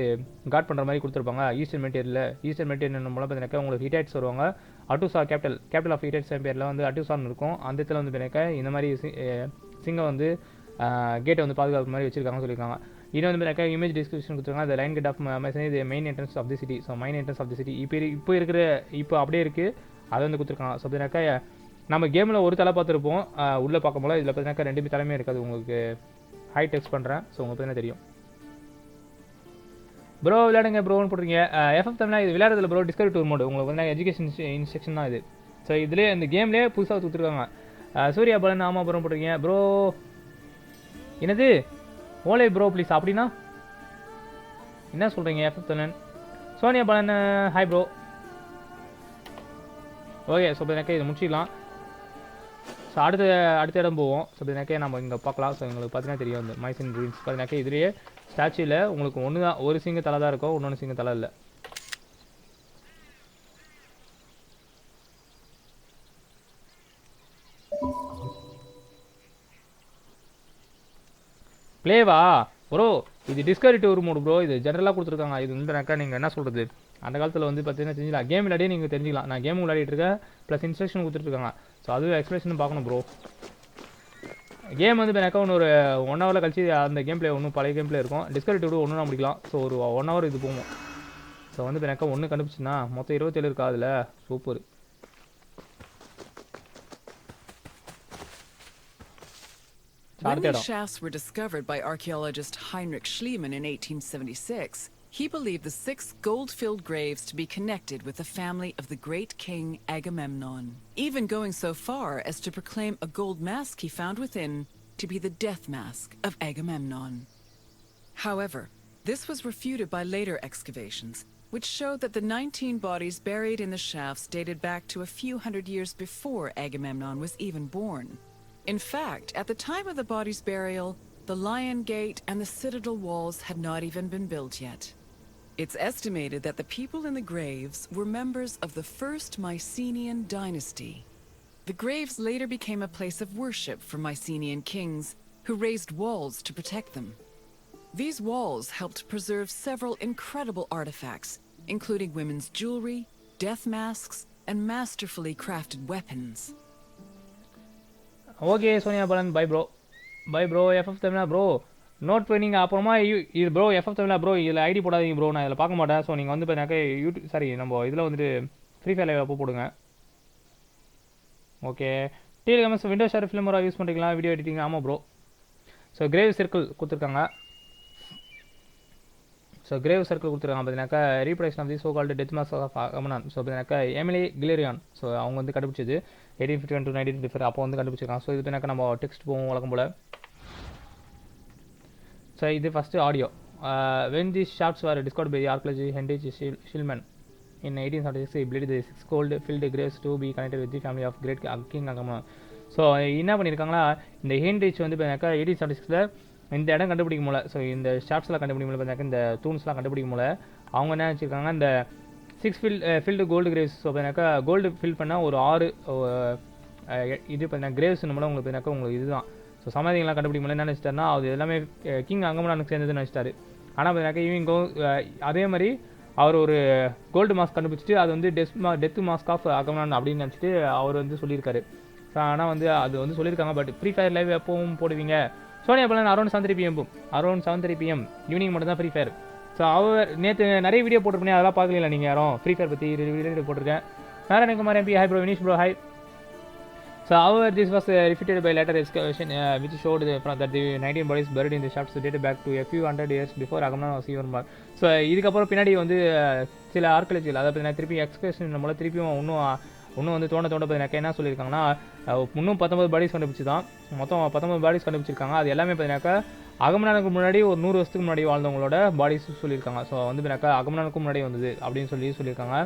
காட் பண்ணுற மாதிரி கொடுத்துருப்பாங்க. ஈஸ்டர்ன் மெடிட்டரேனியன் மூலம் பார்த்தீங்கன்னாக்கா உங்களுக்கு ஹிட்டைட்ஸ் வருவாங்க. அட்டூசா கேபிட்டல் ஆஃப் ஹிட்டைட்ஸ் எம்பையரில் வந்து அட்டூசான்னு இருக்கும். அந்த இடத்துல வந்து பார்த்தீங்கன்னாக்கா இந்த மாதிரி சிங்கம் வந்து கேட்டை வந்து பாதுகாப்பு மாதிரி வச்சுருக்காங்கன்னு சொல்லியிருக்காங்க. இது வந்து பார்த்தீங்கன்னா இமேஜ் டிஸ்கிரிப்ஷன் கொடுத்துருக்காங்க. அந்த லைன் கேட் ஆஃப் மைசனி இது main entrance of the city. So main entrance of the city இப்போ இருக்கிற இப்போ அப்படியே இருக்குது, அதை வந்து கொடுத்துருக்காங்க. ஸோ பார்த்தீங்கன்னாக்கா நம்ம கேமில் ஒரு தலை பார்த்துருப்போம் உள்ளே பார்க்கும்போது, இதில் பார்த்தீங்கன்னா 2 தலைமே இருக்காது. உங்களுக்கு ஹை டெக்ஸ்ட் பண்ணுறேன், ஸோ உங்களுக்கு பார்த்தீங்கன்னா தெரியும். ப்ரோ விளையாடுங்க ப்ரோன்னு போட்டுருங்க. எஃப்எஃப் தமிழ் இது விளையாடுறதுல ப்ரோ டிஸ்கவரி டூர் மோடு உங்களுக்கு வந்து எஜுகேஷன் இன்ஸ்ட்ரக்ஷன் தான் இது. ஸோ இதிலே இந்த கேம்லேயே புதுசாக கொடுத்துருக்காங்க. சூர்யா பலன் ஆமாம் ப்ரோ போட்டுருக்கீங்க. ப்ரோ என்னது ஓலே ப்ரோ ப்ளீஸ் அப்படின்னா என்ன சொல்கிறீங்க? எஃப்எஃப் தமிழன் சோனியா பலன் ஹாய் ப்ரோ. ஓகே ஸோ எனக்கு இது முடிச்சிடலாம். ஸோ அடுத்த இடம் போவோம். ஸோ அப்படின்னாக்கே நம்ம இங்கே பார்க்கலாம். ஸோ உங்களுக்கு பார்த்தீங்கன்னா தெரியும் இந்த மைசன் ரூயின்ஸ் பார்த்தீங்கன்னாக்கே இதுலேயே ஸ்டாச்சுவில் உங்களுக்கு ஒன்று தான், ஒரு சிங்க தலை தான் இருக்கும், இன்னொன்று சிங்க தலை இல்லை. ப்ளேவா ப்ரோ இது டிஸ்கவரி டூர் மோடு ப்ரோ. இது ஜென்ரலாக கொடுத்துருக்காங்க. இது வந்து நீங்கள் என்ன சொல்கிறது, அந்த காலத்தில் வந்து பார்த்தீங்கன்னா தெரிஞ்சிக்கலாம், கேம் விளையாடியே நீங்கள் தெரிஞ்சிக்கலாம். நான் கேம் விளையாடிட்டு இருக்கேன் ப்ளஸ் இன்ஸ்ட்ரக்ஷன் கொடுத்துருக்காங்க. ஸோ அதுவும் எக்ஸ்பிரஷன் பார்க்கணும் ப்ரோ. கேம் வந்து இப்போ ஒன்று ஒரு 1 ஹவரில் கழிச்சு அந்த கேம் பிளே ஒன்றும் பழைய கேம் பிளே இருக்கும். டிஸ்கவரி டூர் ஒன்று முடிக்கலாம். ஸோ ஒரு 1 ஹவர் இது போகும். ஸோ வந்து இப்போ ஒன்று கண்டுபிடிச்சுன்னா மொத்தம் 27 இருக்கா அதில். Super. When these shafts were discovered by archaeologist Heinrich Schliemann in 1876, he believed the 6 gold-filled graves to be connected with the family of the great king Agamemnon, even going so far as to proclaim a gold mask he found within to be the death mask of Agamemnon. However, this was refuted by later excavations, which showed that the 19 bodies buried in the shafts dated back to a few hundred years before Agamemnon was even born. In fact, at the time of the body's burial, the Lion Gate and the citadel walls had not even been built yet. It's estimated that the people in the graves were members of the first Mycenaean dynasty. The graves later became a place of worship for Mycenaean kings, who raised walls to protect them. These walls helped preserve several incredible artifacts, including women's jewelry, death masks, and masterfully crafted weapons. Okay Sonia Balan bye bro. Bye bro. FF தமிழா bro note பண்ணிங்க அப்புறமா இது bro. FF தமிழா bro இதில் ID போடாதீங்க bro, நான் இதில் பார்க்க மாட்டேன். ஸோ நீங்கள் வந்து பார்த்தீங்கன்னாக்கா யூடியூப் சாரி நம்ம இதில் வந்துட்டு ஃப்ரீ ஃபயர் லைவ் அப்போ போடுங்க. Okay TLMS window share Filmora use பண்ணுறீங்களா வீடியோ எடிட்டிங்? ஆமாம் ப்ரோ. ஸோ கிரேவ் சர்க்கிள் கொடுத்துருக்காங்க. ஸோ கிரேவ் சர்க்கிள் கொடுத்துருக்காங்க பார்த்தீங்கன்னாக்கா reproduction of the so called death mask of Agamemnon. So பார்த்தீங்கன்னாக்கா எமிலி கிலேரியான். ஸோ அவங்க வந்து கண்டுபிடிச்சது 1851 to 1954 அப்போ வந்து கண்டுபிடிச்சிருக்காங்க. ஸோ இது பார்த்தீங்கன்னாக்கா நம்ம டெக்ஸ்ட் போவோம் வழக்கம் போல். ஸோ இது first audio. When the shafts are discovered by archaeology Heinrich Schliemann in 1876 he believed the 6 gold filled graves to be connected with the family of great king Agamemnon. So என்ன பண்ணியிருக்காங்களா, இந்த Heinrich வந்து பார்த்தீங்கன்னாக்கா 1876 இந்த இடம் கண்டுபிடிக்க முடியல. ஸோ இந்த ஷாப்ஸ்லாம் கண்டுபிடிக்க முடியல, பார்த்தீங்கன்னா இந்த தூண்ஸ்லாம் கண்டுபிடிக்க முடியல. அவங்க என்ன வச்சுருக்காங்க, இந்த 6 ஃபில்டு கோல்டு கிரேவ்ஸ். ஸோ பார்த்தீங்கன்னாக்கா கோல்டு ஃபில் பண்ணால் ஒரு 6 இது பார்த்தீங்கன்னா கிரேவ்ஸ் நம்மளும் உங்களுக்கு பார்த்தீங்கன்னாக்கா உங்களுக்கு இதுதான். ஸோ சமாதிகள்லாம் கண்டுபிடிக்க முடியல. என்ன நினச்சிட்டாருன்னா அது எல்லாமே கிங் அகமனானுக்கு சேர்ந்ததுன்னு நினச்சிட்டாரு. ஆனால் பார்த்தீங்கன்னாக்கா இவங்க அதே மாதிரி அவர் ஒரு கோல்டு மாஸ்க் கண்டுபிடிச்சிட்டு அது வந்து டெத் மாஸ்க் ஆஃப் அகமனான் அப்படின்னு நினச்சிட்டு அவர் வந்து சொல்லியிருக்காரு. ஸோ ஆனால் வந்து அது வந்து சொல்லியிருக்காங்க. பட் ஃப்ரீ ஃபயர் லைவ் எப்பவும் போடுவீங்க சோனியா பலன் around 7:30 PM around 7:30 PM evening மட்டும் தான் ஃப்ரீ ஃபயர். ஸோ அவர் நேற்று நிறைய வீடியோ போட்டிருப்பேன், அதெல்லாம் பார்க்கல நீங்கள் யாரும். ஃப்ரீ ஃபயர் பற்றி வீடியோ போட்டிருக்கேன். நாராயணகுமார் MP hi bro. Vinish bro hi. So however, this was refuted by later excavation which showed that the 19 bodies buried in the shafts dated back to a few hundred years before Agamemnon was even born. So இதுக்கப்புறம் பின்னாடி வந்து சில ஆர்கியாலஜிகள் அதை பார்த்தீங்கன்னா திருப்பி excavation நம்மளால் திருப்பியும் இன்னும் வந்து தோண்ட பார்த்தீங்கன்னா என்ன சொல்லியிருக்காங்கன்னா இன்னும் 19 பாடிஸ் கண்டுபிடிச்சி தான் மொத்தம் 19 பாடிஸ் கண்டுபிடிச்சிருக்காங்க. அது எல்லாமே பார்த்தீங்கன்னாக்கா அகமனானுக்கு முன்னாடி ஒரு 100 வருஷத்துக்கு முன்னாடி வாழ்ந்தவங்களோட பாடிஸ் சொல்லியிருக்காங்க. ஸோ வந்து பார்த்தீங்கன்னாக்கா அகமனானுக்கு முன்னாடி வந்தது அப்படின்னு சொல்லியிருக்காங்க.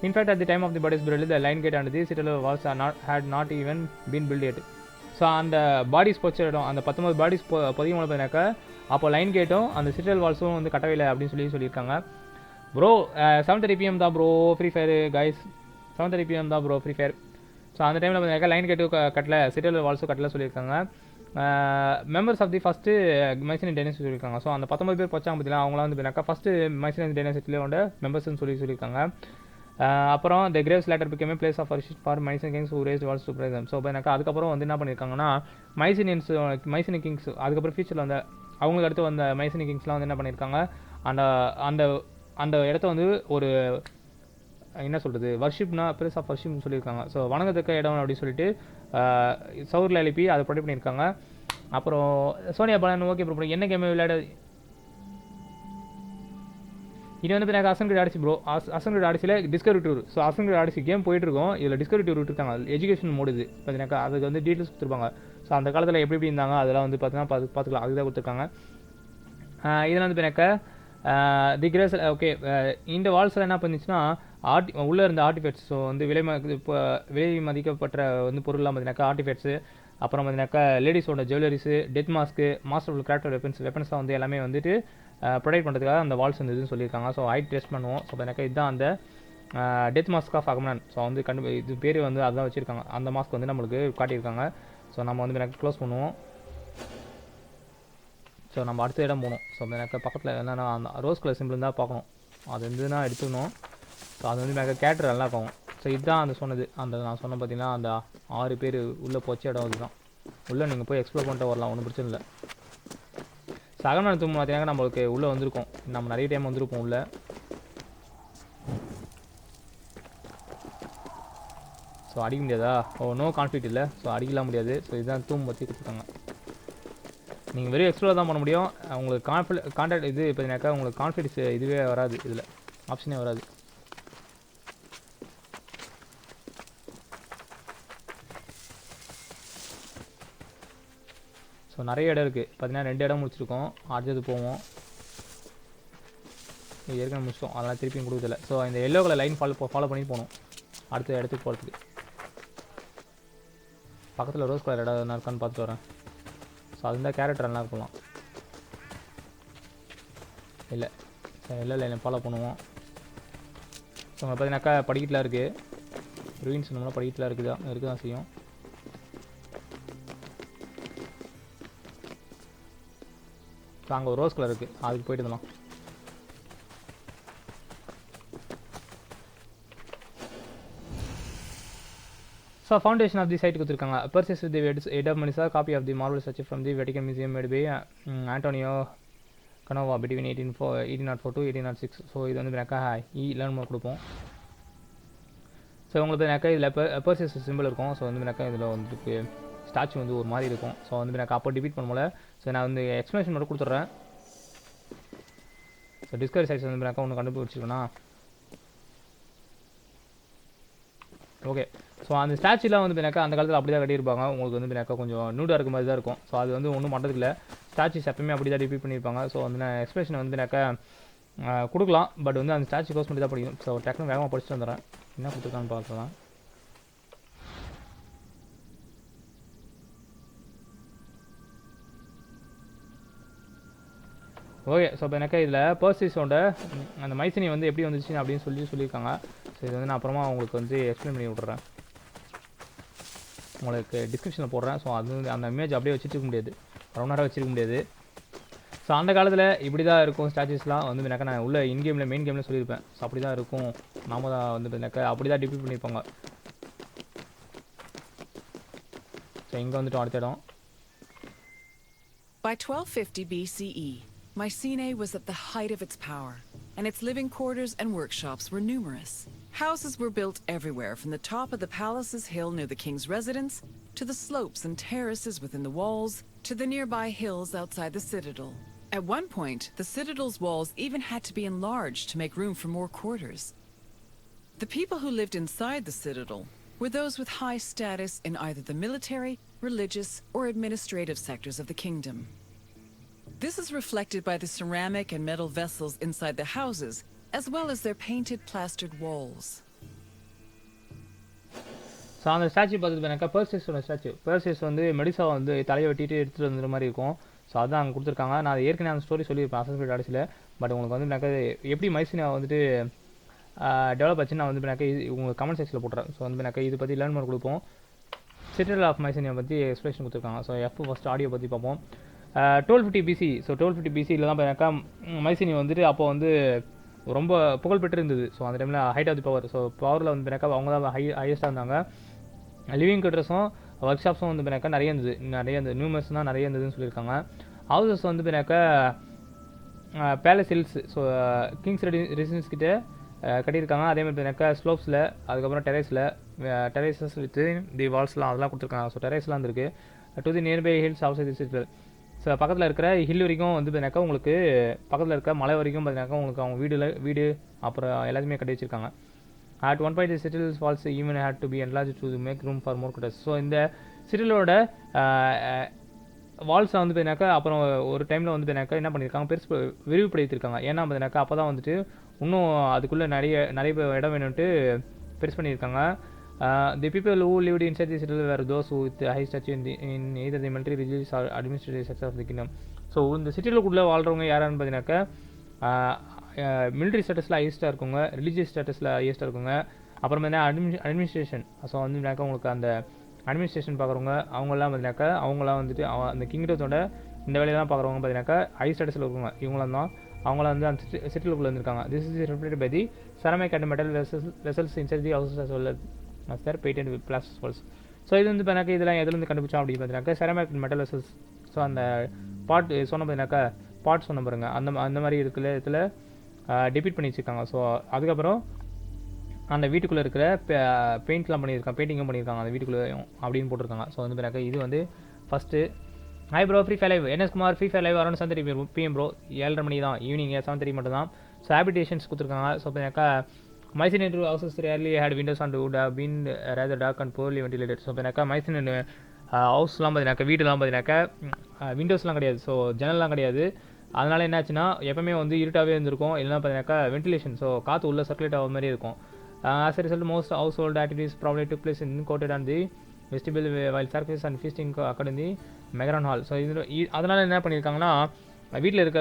In fact, at the time of the body's burial, the line gate and the citadel walls had not even been built yet. So அந்த பாடிஸ் போச்ச இடம் அந்த 19 பாடிஸ் பதிவு பார்த்தீங்கன்னாக்கா அப்போ லைன் கேட்டும் அந்த சிட்டல் வால்ஸும் வந்து கட்டவே இல்லை அப்படின்னு சொல்லியிருக்காங்க. ப்ரோ 7:30 PM தான் bro free fire guys. 7:30 PM தான் ப்ரோ ஃப்ரீ ஃபயர். ஸோ அந்த டைமில் பார்த்தீங்கன்னாக்கா லைன் கேட்டும் கட்டலை, சிட்டல் வால்ஸும் கட்டலை சொல்லியிருக்காங்க. Members of the first Mycenaean dynasty சொல்லியிருக்காங்க. ஸோ அந்த 19 பேர் பச்சாங்க பார்த்தீங்கன்னா அவங்களாம் வந்து பார்த்தீங்கன்னாக்கா ஃபஸ்ட்டு மைசனியன் டைனஸ்டியில் வந்து மெம்பர்ஸ்ன்னு சொல்லியிருக்காங்க. அப்புறம் the graves later became place of worship for Mycenaean kings who raised walls to brace them. So எனக்கு அதுக்கப்புறம் வந்து என்ன பண்ணியிருக்காங்கன்னா மைசனியன் கிங்ஸ் அதுக்கப்புறம் ஃபியூச்சரில் வந்து அவங்களுக்கு அடுத்து வந்த மைசனி கிங்ஸ்லாம் வந்து என்ன பண்ணியிருக்காங்க, அந்த அந்த அந்த இடத்த வந்து ஒரு என்ன சொல்கிறது வர்ஷிப்னா பிளேஸ் ஆஃப் வர்ஷிப்னு சொல்லியிருக்காங்க. ஸோ வணங்கத்தக்க இடம் அப்படின்னு சொல்லிட்டு சவுரில் எழுப்பி அதை ப்ரொடெக்ட் பண்ணியிருக்காங்க. அப்புறம் சோனியா பாலன் ஓகே ப்ரோ என்ன கேம் விளையாட இது வந்து எனக்கு அசன்கிரிட் ஆடிசி ப்ரோ. அசன்கிரிட் ஆடிசியில் discovery tour. So Assassin's Creed Odyssey game போயிட்டுருக்கோம். இதில் டிஸ்கவரி டூர் விட்டுருக்காங்க. எஜுகேஷன் மோடு இது பார்த்தீங்கன்னாக்கா அதுக்கு வந்து டீட்டெயில்ஸ் கொடுத்துருப்பாங்க. ஸோ அந்த காலத்தில் எப்படி எப்படி இருந்தாங்க அதெல்லாம் வந்து பார்த்தீங்கன்னா பார்த்துக்கலாம். அதுதான் கொடுத்துருக்காங்க. இதில் வந்து பார்த்தீங்கன்னாக்கா தி கிரேஸ் ஓகே இந்த வால்ஸில் என்ன பண்ணிச்சுன்னா உள்ளே இருந்த ஆர்டிஃபெக்ட்ஸ். ஸோ வந்து விலை மதிக்கப்பட்ட வந்து பொருள்லாம் பார்த்தீங்கன்னாக்கா ஆர்டிஃபெக்ட்ஸு, அப்புறம் பார்த்தீங்கன்னாக்கா லேடிஸோட jewelleries, death mask, master craft வெப்பன்ஸ்லாம் வந்து எல்லாமே வந்துட்டு ப்ரொடெக்ட் பண்ணுறதுக்காக அந்த வால்ஸ் வந்து இதுன்னு சொல்லியிருக்காங்க. ஸோ ஹைட் டெஸ்ட் பண்ணுவோம். ஸோ எனக்கு இதுதான் அந்த death mask of Agamemnon. So வந்து இது பேர் வந்து அதுதான் வச்சுருக்காங்க. அந்த மாஸ்க் வந்து நம்மளுக்கு காட்டியிருக்காங்க. ஸோ நம்ம வந்து எனக்கு க்ளோஸ் பண்ணுவோம். ஸோ நம்ம அடுத்த இடம் போகணும். ஸோ எனக்கு பக்கத்தில் என்னென்னா அந்த ரோஸ் கலர் சிம்பிள் தான் பார்க்கணும். அது வந்துன்னா எடுத்துக்கணும். ஸோ அது வந்து எனக்கு கேரக்டர் நல்லா இருக்கும். ஸோ இதுதான் அந்த சொன்னது அந்த நான் சொன்ன பார்த்தீங்கன்னா அந்த 6 பேர் உள்ளே போச்ச இடம் இதுதான். உள்ளே நீங்கள் போய் எக்ஸ்ப்ளோர் பண்ணிட்டு வரலாம், ஒன்றும் பிரச்சனை இல்லை. சகனம் தூங்க பார்த்தீங்கன்னா நம்மளுக்கு உள்ளே வந்திருக்கோம். நம்ம நிறைய டைம் வந்திருப்போம் உள்ளே. ஸோ அடிக்க முடியாதா? நோ கான்ஃப்ளிக்ட் இல்லை. ஸோ அடிக்கலாம் முடியாது. ஸோ இதுதான் தூம் பற்றி கொடுத்துருக்காங்க. நீங்கள் வெறும் எக்ஸ்ப்ளோர் தான் பண்ண முடியும். உங்களுக்கு கான்டாக்ட் இது பார்த்தீங்கன்னாக்கா உங்களுக்கு கான்ஃபிடன்ஸ் இதுவே வராது. இதில் ஆப்ஷனே வராது. ஸோ நிறைய இடம் இருக்குது பார்த்தீங்கன்னா 2 இடம் முடிச்சிருக்கோம். அடுத்தது போவோம். ஏற்கனவே முடிச்சிட்டோம், அதெல்லாம் திருப்பியும் கொடுக்குதில்ல. ஸோ இந்த எல்லோ கலர் லைன் ஃபாலோ பண்ணி போகணும் அடுத்த இடத்துக்கு போகிறதுக்கு. பக்கத்தில் ரோஸ் கலர் இடம் என்ன இருக்கான்னு பார்த்துட்டு வரேன். ஸோ அதுதான் கேரக்டர் நல்லா இருக்கலாம். இல்லை எல்லோ லைனை ஃபாலோ பண்ணுவோம். ஸோ பார்த்தீங்கன்னாக்கா படிக்கட்டில் இருக்குது. ரூயின்ஸ் நம்மளாம் படிக்கட்டில் இருக்க தான் செய்யும். ஸோ அங்கே ஒரு ரோஸ் கலர் இருக்குது, அதுக்கு போயிட்டு இருந்தோம். So foundation of the site கொடுத்துருக்காங்க. Purchase with the aid of Manisha copy of the marble church from the Vatican museum made by Antonio Canova between 1804 to 1806. So இது வந்து நெக்கா லேர்ன் மோர் கொடுப்போம். So உங்களுக்கு நெக்கா இதில் பர்சேஸ் சிம்பிள் இருக்கும். So வந்து நெக்கா இதில் வந்துட்டு ஸ்டாச்சு வந்து ஒரு மாதிரி இருக்கும். ஸோ வந்து எனக்கு அப்போ டிபீட் பண்ணும்போல. ஸோ நான் வந்து எக்ஸ்ப்ளனேஷன் மட்டும் கொடுத்துட்றேன். ஸோ டிஸ்கவரி சைட்ஸ் வந்து எனக்கு ஒன்று கண்டுபிடிச்சிருக்கேன்னா ஓகே. ஸோ அந்த ஸ்டாச்சுலாம் வந்து எனக்கு அந்த காலத்தில் அப்படி தான் கட்டியிருப்பாங்க. உங்களுக்கு வந்து எனக்கு கொஞ்சம் நூடாக இருக்க மாதிரி தான் இருக்கும். ஸோ அது வந்து ஒன்றும் பண்ணுறதுக்கு இல்லை. ஸ்டாச்சுஸ் எப்பவுமே அப்படி தான் டிபீட் பண்ணியிருப்பாங்க. ஸோ வந்து நான் எக்ஸ்பிரஷன் வந்து எனக்கு கொடுக்கலாம். பட் வந்து அந்த ஸ்டாச்சு க்ளோஸ் பண்ணி தான் படிக்கும். ஸோ டக்குனு வேகமாக படிச்சுட்டு வந்துடுறேன். என்ன கொடுத்துருக்கான்னு பார்க்கலாம். ஓகே. ஸோ இப்போ எனக்கு இதில் பர்சீஸோட அந்த மைசினி வந்து எப்படி வந்துச்சு அப்படின்னு சொல்லியிருக்காங்க. ஸோ இது வந்து நான் அப்புறமா உங்களுக்கு வந்து எக்ஸ்பிளைன் பண்ணி விட்றேன். உங்களுக்கு டிஸ்கிரிப்ஷனில் போடுறேன். ஸோ அது வந்து அந்த இமேஜ் அப்படியே வச்சுருக்க முடியாது, ரொம்ப நேரம் வச்சுருக்க முடியாது. ஸோ அந்த காலத்தில் இப்படி தான் இருக்கும் ஸ்டாச்சுஸ்லாம் வந்து எனக்கு நான் உள்ள இன்கேமில் மெயின் கேமில் சொல்லியிருப்பேன். ஸோ அப்படி தான் இருக்கும். நாம தான் வந்து எனக்கு அப்படி தான் டிபீட் பண்ணியிருப்பாங்க. ஸோ இங்கே வந்துட்டோம் அடுத்த இடம். By 1250 BCE, Mycenaean was at the height of its power, and its living quarters and workshops were numerous. Houses were built everywhere, from the top of the palace's hill near the king's residence, to the slopes and terraces within the walls, to the nearby hills outside the citadel. At one point, the citadel's walls even had to be enlarged to make room for more quarters. The people who lived inside the citadel were those with high status in either the military, religious, or administrative sectors of the kingdom. This is reflected by the ceramic and metal vessels inside the houses, as well as their painted plastered walls. So அந்த statue பார்த்துட்டு எனக்கு பர்சேஸோட statue. Purchase வந்து மெடிசா வந்து தலையை வெட்டிட்டு எடுத்துகிட்டு வந்துற மாதிரி இருக்கும். ஸோ அதுதான் அங்கே கொடுத்துருக்காங்க. நான் அதை ஏற்கனவே அந்த ஸ்டோரி சொல்லியிருப்பேன் அசன்ஸ் கிரீட் ஆடிஸில். பட் உங்களுக்கு வந்து எனக்கு எப்படி மைசினா வந்துட்டு டெவலப் ஆச்சுன்னு நான் வந்து எனக்கு உங்களுக்கு கமெண்ட் செக்ஷனில் போட்டுறேன். ஸோ வந்து எனக்கு இதை பற்றி லேர்ன் பண்ணி கொடுப்போம். சிட்டல் ஆஃப் மைசினியை பற்றி எக்ஸ்பிளேஷன் கொடுத்துருக்காங்க. ஸோ ஃபஸ்ட் ஆடியோ பற்றி பார்ப்போம். 1250 BC. ஸோ 1250 BCயில் தான் எனக்கா மைசினி வந்துட்டு அப்போ வந்து ரொம்ப புகழ்பெற்று இருந்தது. ஸோ அந்த டைமில் height of the power. So பவரில் வந்து எனக்கா அவங்க தான் ஹையஸ்ட்டாக இருந்தாங்க. லிவிங் குவார்ட்டர்ஸும் ஒர்க் ஷாப்ஸும் வந்து எனக்கா நிறைய இருந்தது. நியூமர்ஸ்னால் நிறைய இருந்ததுன்னு சொல்லியிருக்காங்க. ஹவுசஸ் வந்து பார்த்தீங்கன்னாக்கா palace hills, so Kings residence கிட்ட கட்டியிருக்காங்க. அதே மாதிரி பார்த்தீங்கன்னாக்கா ஸ்லோப்ஸில், அதுக்கப்புறம் டெரேசஸ் வித் தி வால்ஸ்லாம் அதெல்லாம் கொடுத்துருக்காங்க. ஸோ டெரேஸ்லாம் வந்துருக்கு. To the nearby hills house the city. So பக்கத்தில் இருக்கிற ஹில் வரைக்கும் வந்து பார்த்தீங்கன்னாக்கா உங்களுக்கு பக்கத்தில் இருக்க மலை வரைக்கும் பார்த்தீங்கன்னாக்கா உங்களுக்கு அவங்க வீடு அப்புறம் எல்லாத்தையுமே கட்டி வச்சிருக்காங்க. At one point the city's walls even had to be enlarged to make room for more quarters. So இந்த சிட்டிலோட வால்ஸை வந்து பார்த்தீங்கன்னாக்கா அப்புறம் ஒரு டைமில் வந்து பார்த்தீங்கன்னாக்கா என்ன பண்ணியிருக்காங்க, பெருசு விரிவுபடுத்தியிருக்காங்க. ஏன்னா பார்த்தீங்கன்னாக்கா அப்போ தான் வந்துட்டு இன்னும் அதுக்குள்ளே நிறைய இடம் வேணும்ட்டு பெருசு பண்ணியிருக்காங்க. The people who lived inside the citadel were those who with high stature in either the military, religious or administrative sector of the kingdom. So இந்த சிட்டிலுக்குள்ளே வாழ்கிறவங்க யாரான்னு பார்த்தீங்கன்னாக்கா மிலிட்ரி ஸ்டேட்டஸில் ஹையஸ்ட்டாக இருக்குங்க, ரிலீஜியஸ் ஸ்டேட்டஸில் ஹையஸ்ட்டாக இருக்குங்க. அப்புறம் பார்த்தீங்கன்னா அட்மினிஸ்ட்ரேஷன், ஸோ வந்துனாக்கா உங்களுக்கு அந்த அட்மினிஸ்ட்ரேஷன் பார்க்குறவங்க அவங்களாம் பார்த்தீங்கன்னாக்கா அவங்களாம் வந்துட்டு அந்த கிங்டத்தோட இந்த வேலையெல்லாம் பார்க்குறவங்க பார்த்தீங்கன்னாக்கா ஹை ஸ்டேட்டஸில் இருக்குங்க. இவங்களாம் தான் அவங்களாம் வந்து அந்த சிட்டிலுக்குள்ளே வந்துருக்காங்க. This is reflected by the ceramic and metal vessels inside the houses as well as their painted with plaster walls. So இது வந்து பார்த்தீங்கன்னா இதெல்லாம் எதுலேருந்து கண்டுபிடிச்சோம் அப்படின்னு பார்த்தீங்கன்னாக்கா ceramic and metal vessels. So அந்த பாட் சொன்ன பார்த்தீங்கன்னாக்கா பாட் சொன்ன பாருங்க, அந்த மாதிரி இருக்கிற இதில் டிபிட் பண்ணி வச்சுருக்காங்க. ஸோ அதுக்கப்புறம் அந்த வீட்டுக்குள்ளே இருக்கிற பெயிண்ட்லாம் பண்ணியிருக்காங்க, பெயிண்டிங்கும் பண்ணியிருக்காங்க அந்த வீட்டுக்குள்ளே அப்படின்னு போட்டிருக்காங்க. ஸோ வந்து பார்த்தீங்கன்னாக்கா இது வந்து first. Hi bro, free fire live NS Kumar, free fire live around 7:30 PM bro, 7:30 மணி தான், ஈவினிங் 7:30 மட்டும் தான். ஸோ ஹேபிடேஷன்ஸ் கொடுத்துருக்காங்க. ஸோ பார்த்தீங்கன்னாக்கா Mycenaean houses rarely had windows and would have been rather dark and poorly ventilated. So பார்த்தீங்கன்னாக்கா Mycenaean ஹவுஸ்லாம் பார்த்தீங்கன்னாக்கா வீடுலாம் பார்த்தீங்கன்னாக்கா விண்டோஸ்லாம் கிடையாது, so ஜன்னல்லாம் கிடையாது. அதனால் என்னாச்சுன்னா எப்பவுமே வந்து இருட்டாகவே இருந்திருக்கும், இல்லைனா பார்த்தீங்கன்னாக்கா வென்டிலேஷன், ஸோ காற்று உள்ள சர்க்குலேட் ஆகிற மாதிரி இருக்கும். As a result, most household activities probably took place in courtyard and the vestibule, while sacrifice and feasting occurred in the Megaron Hall. So அதனால் என்ன பண்ணியிருக்காங்கன்னா வீட்டில் இருக்க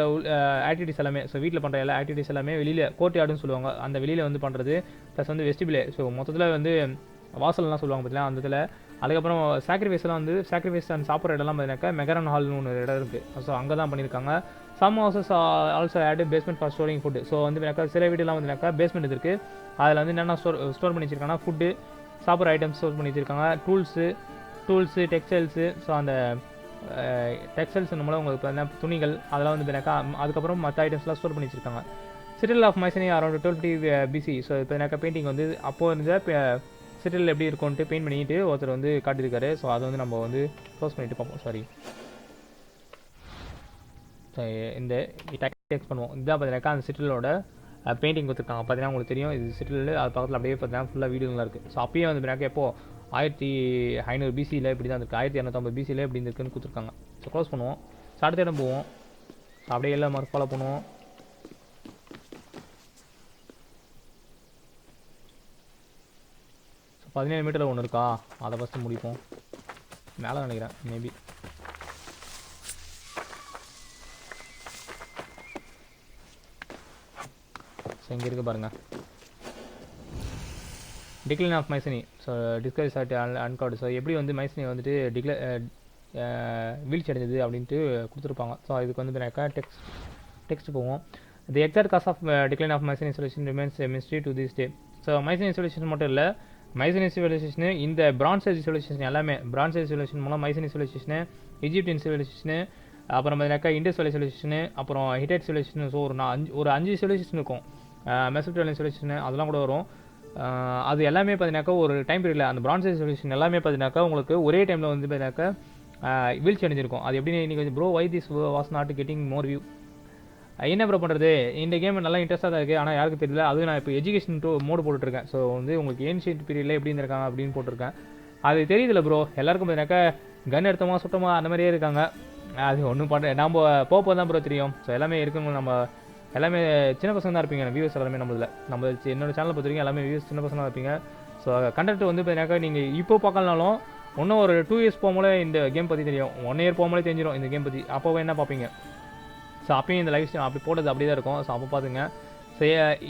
ஆக்டிவிட்டிஸ் எல்லாமே, ஸோ வீட்டில் பண்ணுற எல்லா ஆக்டிவிட்டிஸ் எல்லாமே வெளியில் கோர்ட்யார்டுன்னு சொல்லுவாங்க, அந்த வெளியில் வந்து பண்ணுறது, ப்ளஸ் வந்து வெஸ்டிபிளே, ஸோ மொத்தத்தில் வந்து வாசல்லாம் சொல்லுவாங்க பார்த்தீங்கன்னா அந்த இதில். அதுக்கப்புறம் சாக்ரிஃபைஸ்லாம் வந்து சாக்ரிஃபைஸ் அண்ட் சாப்பிட்ற இடம்லாம் பார்த்தீங்கன்னாக்கா மெகரான் ஹால்னு ஒன்று இடம் இருக்குது. ஸோ அங்கே தான் பண்ணியிருக்காங்க. Some houses also had basement for storing food. So வந்து சில வீடுலாம் வந்து பேஸ்மெண்ட் இருக்குது, அதில் வந்து என்னென்ன ஸ்டோர் பண்ணி வச்சிருக்காங்கன்னா ஃபுட்டு, சாப்பிட்ற ஐட்டம்ஸ் ஸ்டோர் பண்ணி வச்சிருக்காங்க, டூல்ஸு டெக்ஸ்டைல்ஸு. ஸோ அந்த டெக்ஸ்டைல்ஸ் மூலம் உங்களுக்கு பார்த்தீங்கன்னா துணிகள் அதெல்லாம் வந்து பார்த்தீங்கன்னாக்கா அதுக்கப்புறம் மற்ற ஐட்டம்ஸ்லாம் ஸ்டோர் பண்ணி வச்சிருக்காங்க. சிட்டில் ஆஃப் மைசனி அரௌண்ட் 1250 BC. ஸோ இப்போ பெயிண்டிங் வந்து அப்போது இருந்த சிட்டில் எப்படி இருக்கும்ன்ட்டு பெயிண்ட் பண்ணிட்டு ஒருத்தர் வந்து காட்டியிருக்காரு. ஸோ அதை வந்து நம்ம வந்து க்ளோஸ் பண்ணிட்டு பார்ப்போம். சாரி, ஸோ இந்த டெக்ஸ்ட் பண்ணுவோம். இதுதான் பார்த்தீங்கன்னாக்கா அந்த சிட்டிலோட பெயிண்டிங் கொடுத்துருக்காங்க. பார்த்தீங்கன்னா உங்களுக்கு தெரியும் இது சிட்டில், அது பக்கத்தில் அப்படியே பார்த்தீங்கன்னா ஃபுல்லாக வீடுலாம் இருக்குது. ஸோ அப்பயே வந்து பார்த்தீங்கன்னா எப்போ 1500 BCயில் இப்படி தான் இருக்குது, 1250 BCயில் இப்படி இருக்குன்னு கொடுத்துருக்காங்க. ஸோ க்ளோஸ் பண்ணுவோம். ஸோ அடுத்த இடம் போவோம். ஸோ அப்படியே எல்லாம் மாதிரி ஃபாலோ பண்ணுவோம். ஸோ 17 மீட்டரில் ஒன்று இருக்கா, அதை ஃபஸ்ட்டு முடிப்போம். மேலே நினைக்கிறேன் மேபி. ஸோ இங்கே இருக்க பாருங்கள், decline of Mycenae. So discovery chart uncovered. So எப்படி வந்து மைசனி வந்துட்டு வீழ்ச்சி அடைஞ்சது அப்படின்ட்டு கொடுத்துருப்பாங்க. ஸோ இதுக்கு வந்து டெக்ஸ்ட் போவோம். The exact cause of decline of Mycenae civilisation remains mystery to this day. So Mycenae civilisation மட்டும் இல்லை, மைசனி சிவிலைசேஷனு இந்த பிரான்ஸ் ஏஜ் சிவிலைசேஷன் எல்லாமே, பிரான்ஸ் ஏஜ் சிவிலைசேஷன் மூலம் மைசனி சிவிலைசேஷனு, ஈஜிப்டியன் சிவிலைசேஷனு, அப்புறம் பார்த்தீங்கன்னாக்கா இண்டஸ் வேலி சிவிலைசேஷனு, அப்புறம் ஹிட்டைட் சிவிலைசேஷன். ஸோ ஒரு 5 சிவிலைசேஷன் இருக்கும். மெசோப்பொட்டேமியன் சிவிலைசேஷன் அதெல்லாம் கூட வரும். அது எல்லாமே பார்த்தீங்கன்னாக்கா ஒரு டைம் பீரியடில் அந்த பிரான்ஸ் ஏஜ் சிவிலைசேஷன் எல்லாமே பார்த்தீங்கன்னாக்கா உங்களுக்கு ஒரே டைமில் வந்து பார்த்தீங்கன்னாக்கா வீழ்ச்சி அடைஞ்சிருக்கும். அது எப்படின்னு இன்றைக்கி bro why this was not getting more view. என்ன ப்ரோ பண்ணுறது, இந்த கேம் நல்லா இன்ட்ரெஸ்ட்டாக தான் இருக்குது, ஆனால் யாருக்கு தெரியல. அதுவும் நான் இப்போ எஜுகேஷன் மோடு போட்டுட்ருக்கேன். ஸோ வந்து உங்களுக்கு ஏன்ஷியன்ட் பீரியடில் எப்படி இருந்திருக்காங்க அப்படின்னு போட்டிருக்கேன். அது தெரியுதுல்ல ப்ரோ, எல்லாருக்கும் பார்த்தீங்கன்னாக்கா கன் எடுத்தோமா சுட்டமா அந்த மாதிரியே இருக்காங்க. அது ஒன்றும் நம்ம போக தான் ப்ரோ தெரியும். ஸோ எல்லாமே இருக்குங்க, நம்ம எல்லாமே சின்ன பசங்க தான் இருப்பீங்க. வியூஸ் எல்லாமே நம்ம என்னோட சேனலை பொறுத்த வரைக்கும் எல்லாமே வியூஸ் சின்ன பசங்க தான் இருப்பீங்க. ஸோ கண்டென்ட் வந்து பார்த்தீங்கன்னாக்கா நீங்கள் இப்போ பார்க்கலனாலும் இன்னும் ஒரு 2 years போகும்போது இந்த கேம் பற்றி தெரியும், 1 year போகும்போது தெரிஞ்சிடும் இந்த கேம் பற்றி. அப்போ என்ன பார்ப்பீங்க. ஸோ அப்பயும் இந்த லைஃப் ஸ்டைல் அப்படி போட்டது அப்படியே தான் இருக்கும். ஸோ அப்போ பார்த்துங்க. ஸோ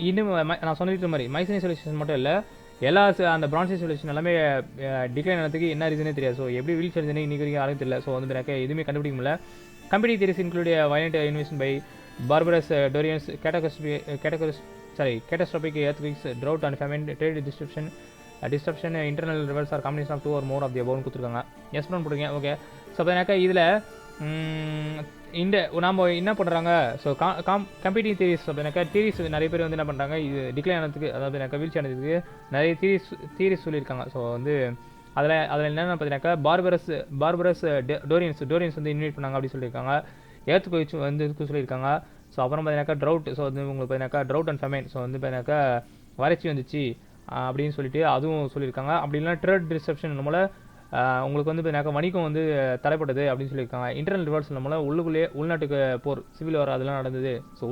இன்னும் நான் சொன்னிருக்கிற மாதிரி மைசனி சிவிலைசேஷன் மட்டும் இல்லை, எல்லா அந்த பிரான்ஸ் சிவிலைசேஷன் எல்லாமே டிக்ளைன் ஆனதுக்கு என்ன ரீசனே தெரியாது. ஸோ எப்படி வீழ்ச்சி அடைஞ்சதுன்னு இன்றைக்கி வரைக்கும் யாரும் தெரியல. ஸோ வந்து எனக்கு எதுவுமே கண்டுபிடிக்க முடியல. Common theories include violent invasion by barbarous Dorians, catastrophic earthquakes, drought and famine, trade disruption, internal revolts are combination of 2 or more of the above கொடுத்துருக்காங்க. எஸ் பண்ண போடுங்க. ஓகே. ஸோ அப்போ எனக்கு இதில் இந்த நாம் என்ன பண்ணுறாங்க ஸோ கம்பெட்டிங் தியரிஸ் அப்படின்னாக்கா தியரிஸ் நிறைய பேர் வந்து என்ன பண்ணுறாங்க இது டிக்ளைன் ஆனதுக்கு அதாவது வீழ்ச்சி ஆனதுக்கு நிறைய தியரிஸ் சொல்லியிருக்காங்க. ஸோ வந்து அதில் என்னென்ன பார்த்தீங்கன்னாக்கா பார்பரஸ் டோரியன்ஸ் வந்து இன்வைட் பண்ணாங்க அப்படின்னு சொல்லியிருக்காங்க. ஏர்த் குயிச் வந்து இதுக்கு சொல்லியிருக்காங்க. ஸோ அப்புறம் பார்த்தீங்கன்னாக்கா ட்ரவுட், ஸோ வந்து உங்களுக்கு பார்த்தீங்கன்னாக்கா ட்ரவுட் அண்ட் ஃபெமைன், ஸோ வந்து பார்த்தீங்கன்னாக்கா வறட்சி வந்துச்சு அப்படின்னு சொல்லிட்டு அதுவும் சொல்லியிருக்காங்க. அப்படி இல்லைனா ட்ரேட் டிஸ்ரப்ஷன் நம்மள உங்களுக்கு வந்து பார்த்தீங்கன்னாக்கா வணிகம் வந்து தடைப்பட்டது அப்படின்னு சொல்லியிருக்காங்க. இன்டர்னல் ரிவர்ஸ் நம்மள உள்நாட்டுக்கு போர் சிவில் வார் அதெல்லாம் நடந்தது. ஸோ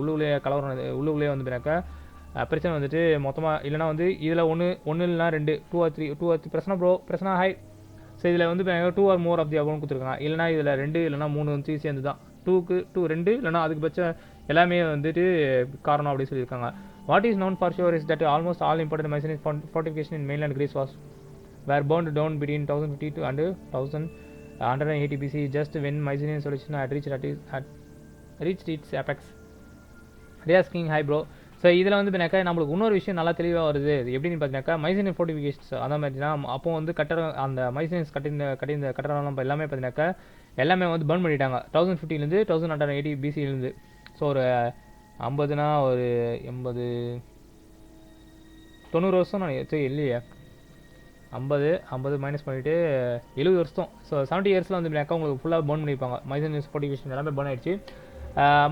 கலவரம் உள்ளுக்குள்ளேயே வந்து பார்த்தீங்கன்னாக்கா பிரச்சனை வந்துட்டு மொத்தமாக இல்லைனா வந்து இதில் ஒன்று இல்லைனா 2 2 or 3 பிரச்சனை ஹை. ஸோ இதில் வந்து 2 or more ஆஃப் தி அபவுன்னு கொடுத்துருக்காங்க. இல்லைனா இதில் 2 இல்லைனா 3 வந்து சேர்ந்து தான் 2 இல்லைனா அதுக்கு பட்சம் எல்லாமே வந்துட்டு காரணம் அப்படின்னு சொல்லியிருக்காங்க. What is known for sure is that almost all important Mycenaean fortification in mainland Greece were burned down between 1050 and 1180 BC, just when Mycenaean civilization had reached its apex. Asking hi bro. So இதில் வந்து பார்த்தீங்கன்னாக்கா நம்மளுக்கு இன்னொரு விஷயம் நல்லா தெளிவாக வருது. எப்படின்னு பார்த்தீங்கன்னாக்கா மைசீனியன் ஃபோர்ட்டிஃபிகேஷன்ஸ் அந்த மாதிரினா அப்போ வந்து அந்த மைசீனியன்ஸ் கட்டின கட்டடம் எல்லாமே பார்த்தீங்கன்னாக்கா எல்லாமே வந்து பர்ன் பண்ணிட்டாங்க 1050 1180 BC. ஸோ ஒரு 50னா ஒரு 90 வருஷம் நான் இல்லையே 50 மைனஸ் பண்ணிவிட்டு 70 வருஷம். ஸோ 70 இயர்ஸில் வந்து உங்களுக்கு ஃபுல்லாக பர்ன் பண்ணியிருப்பாங்க. மைசீனியன் ஃபோர்ட்டிஃபிகேஷன் எல்லாமே பர்ன் ஆயிடுச்சு.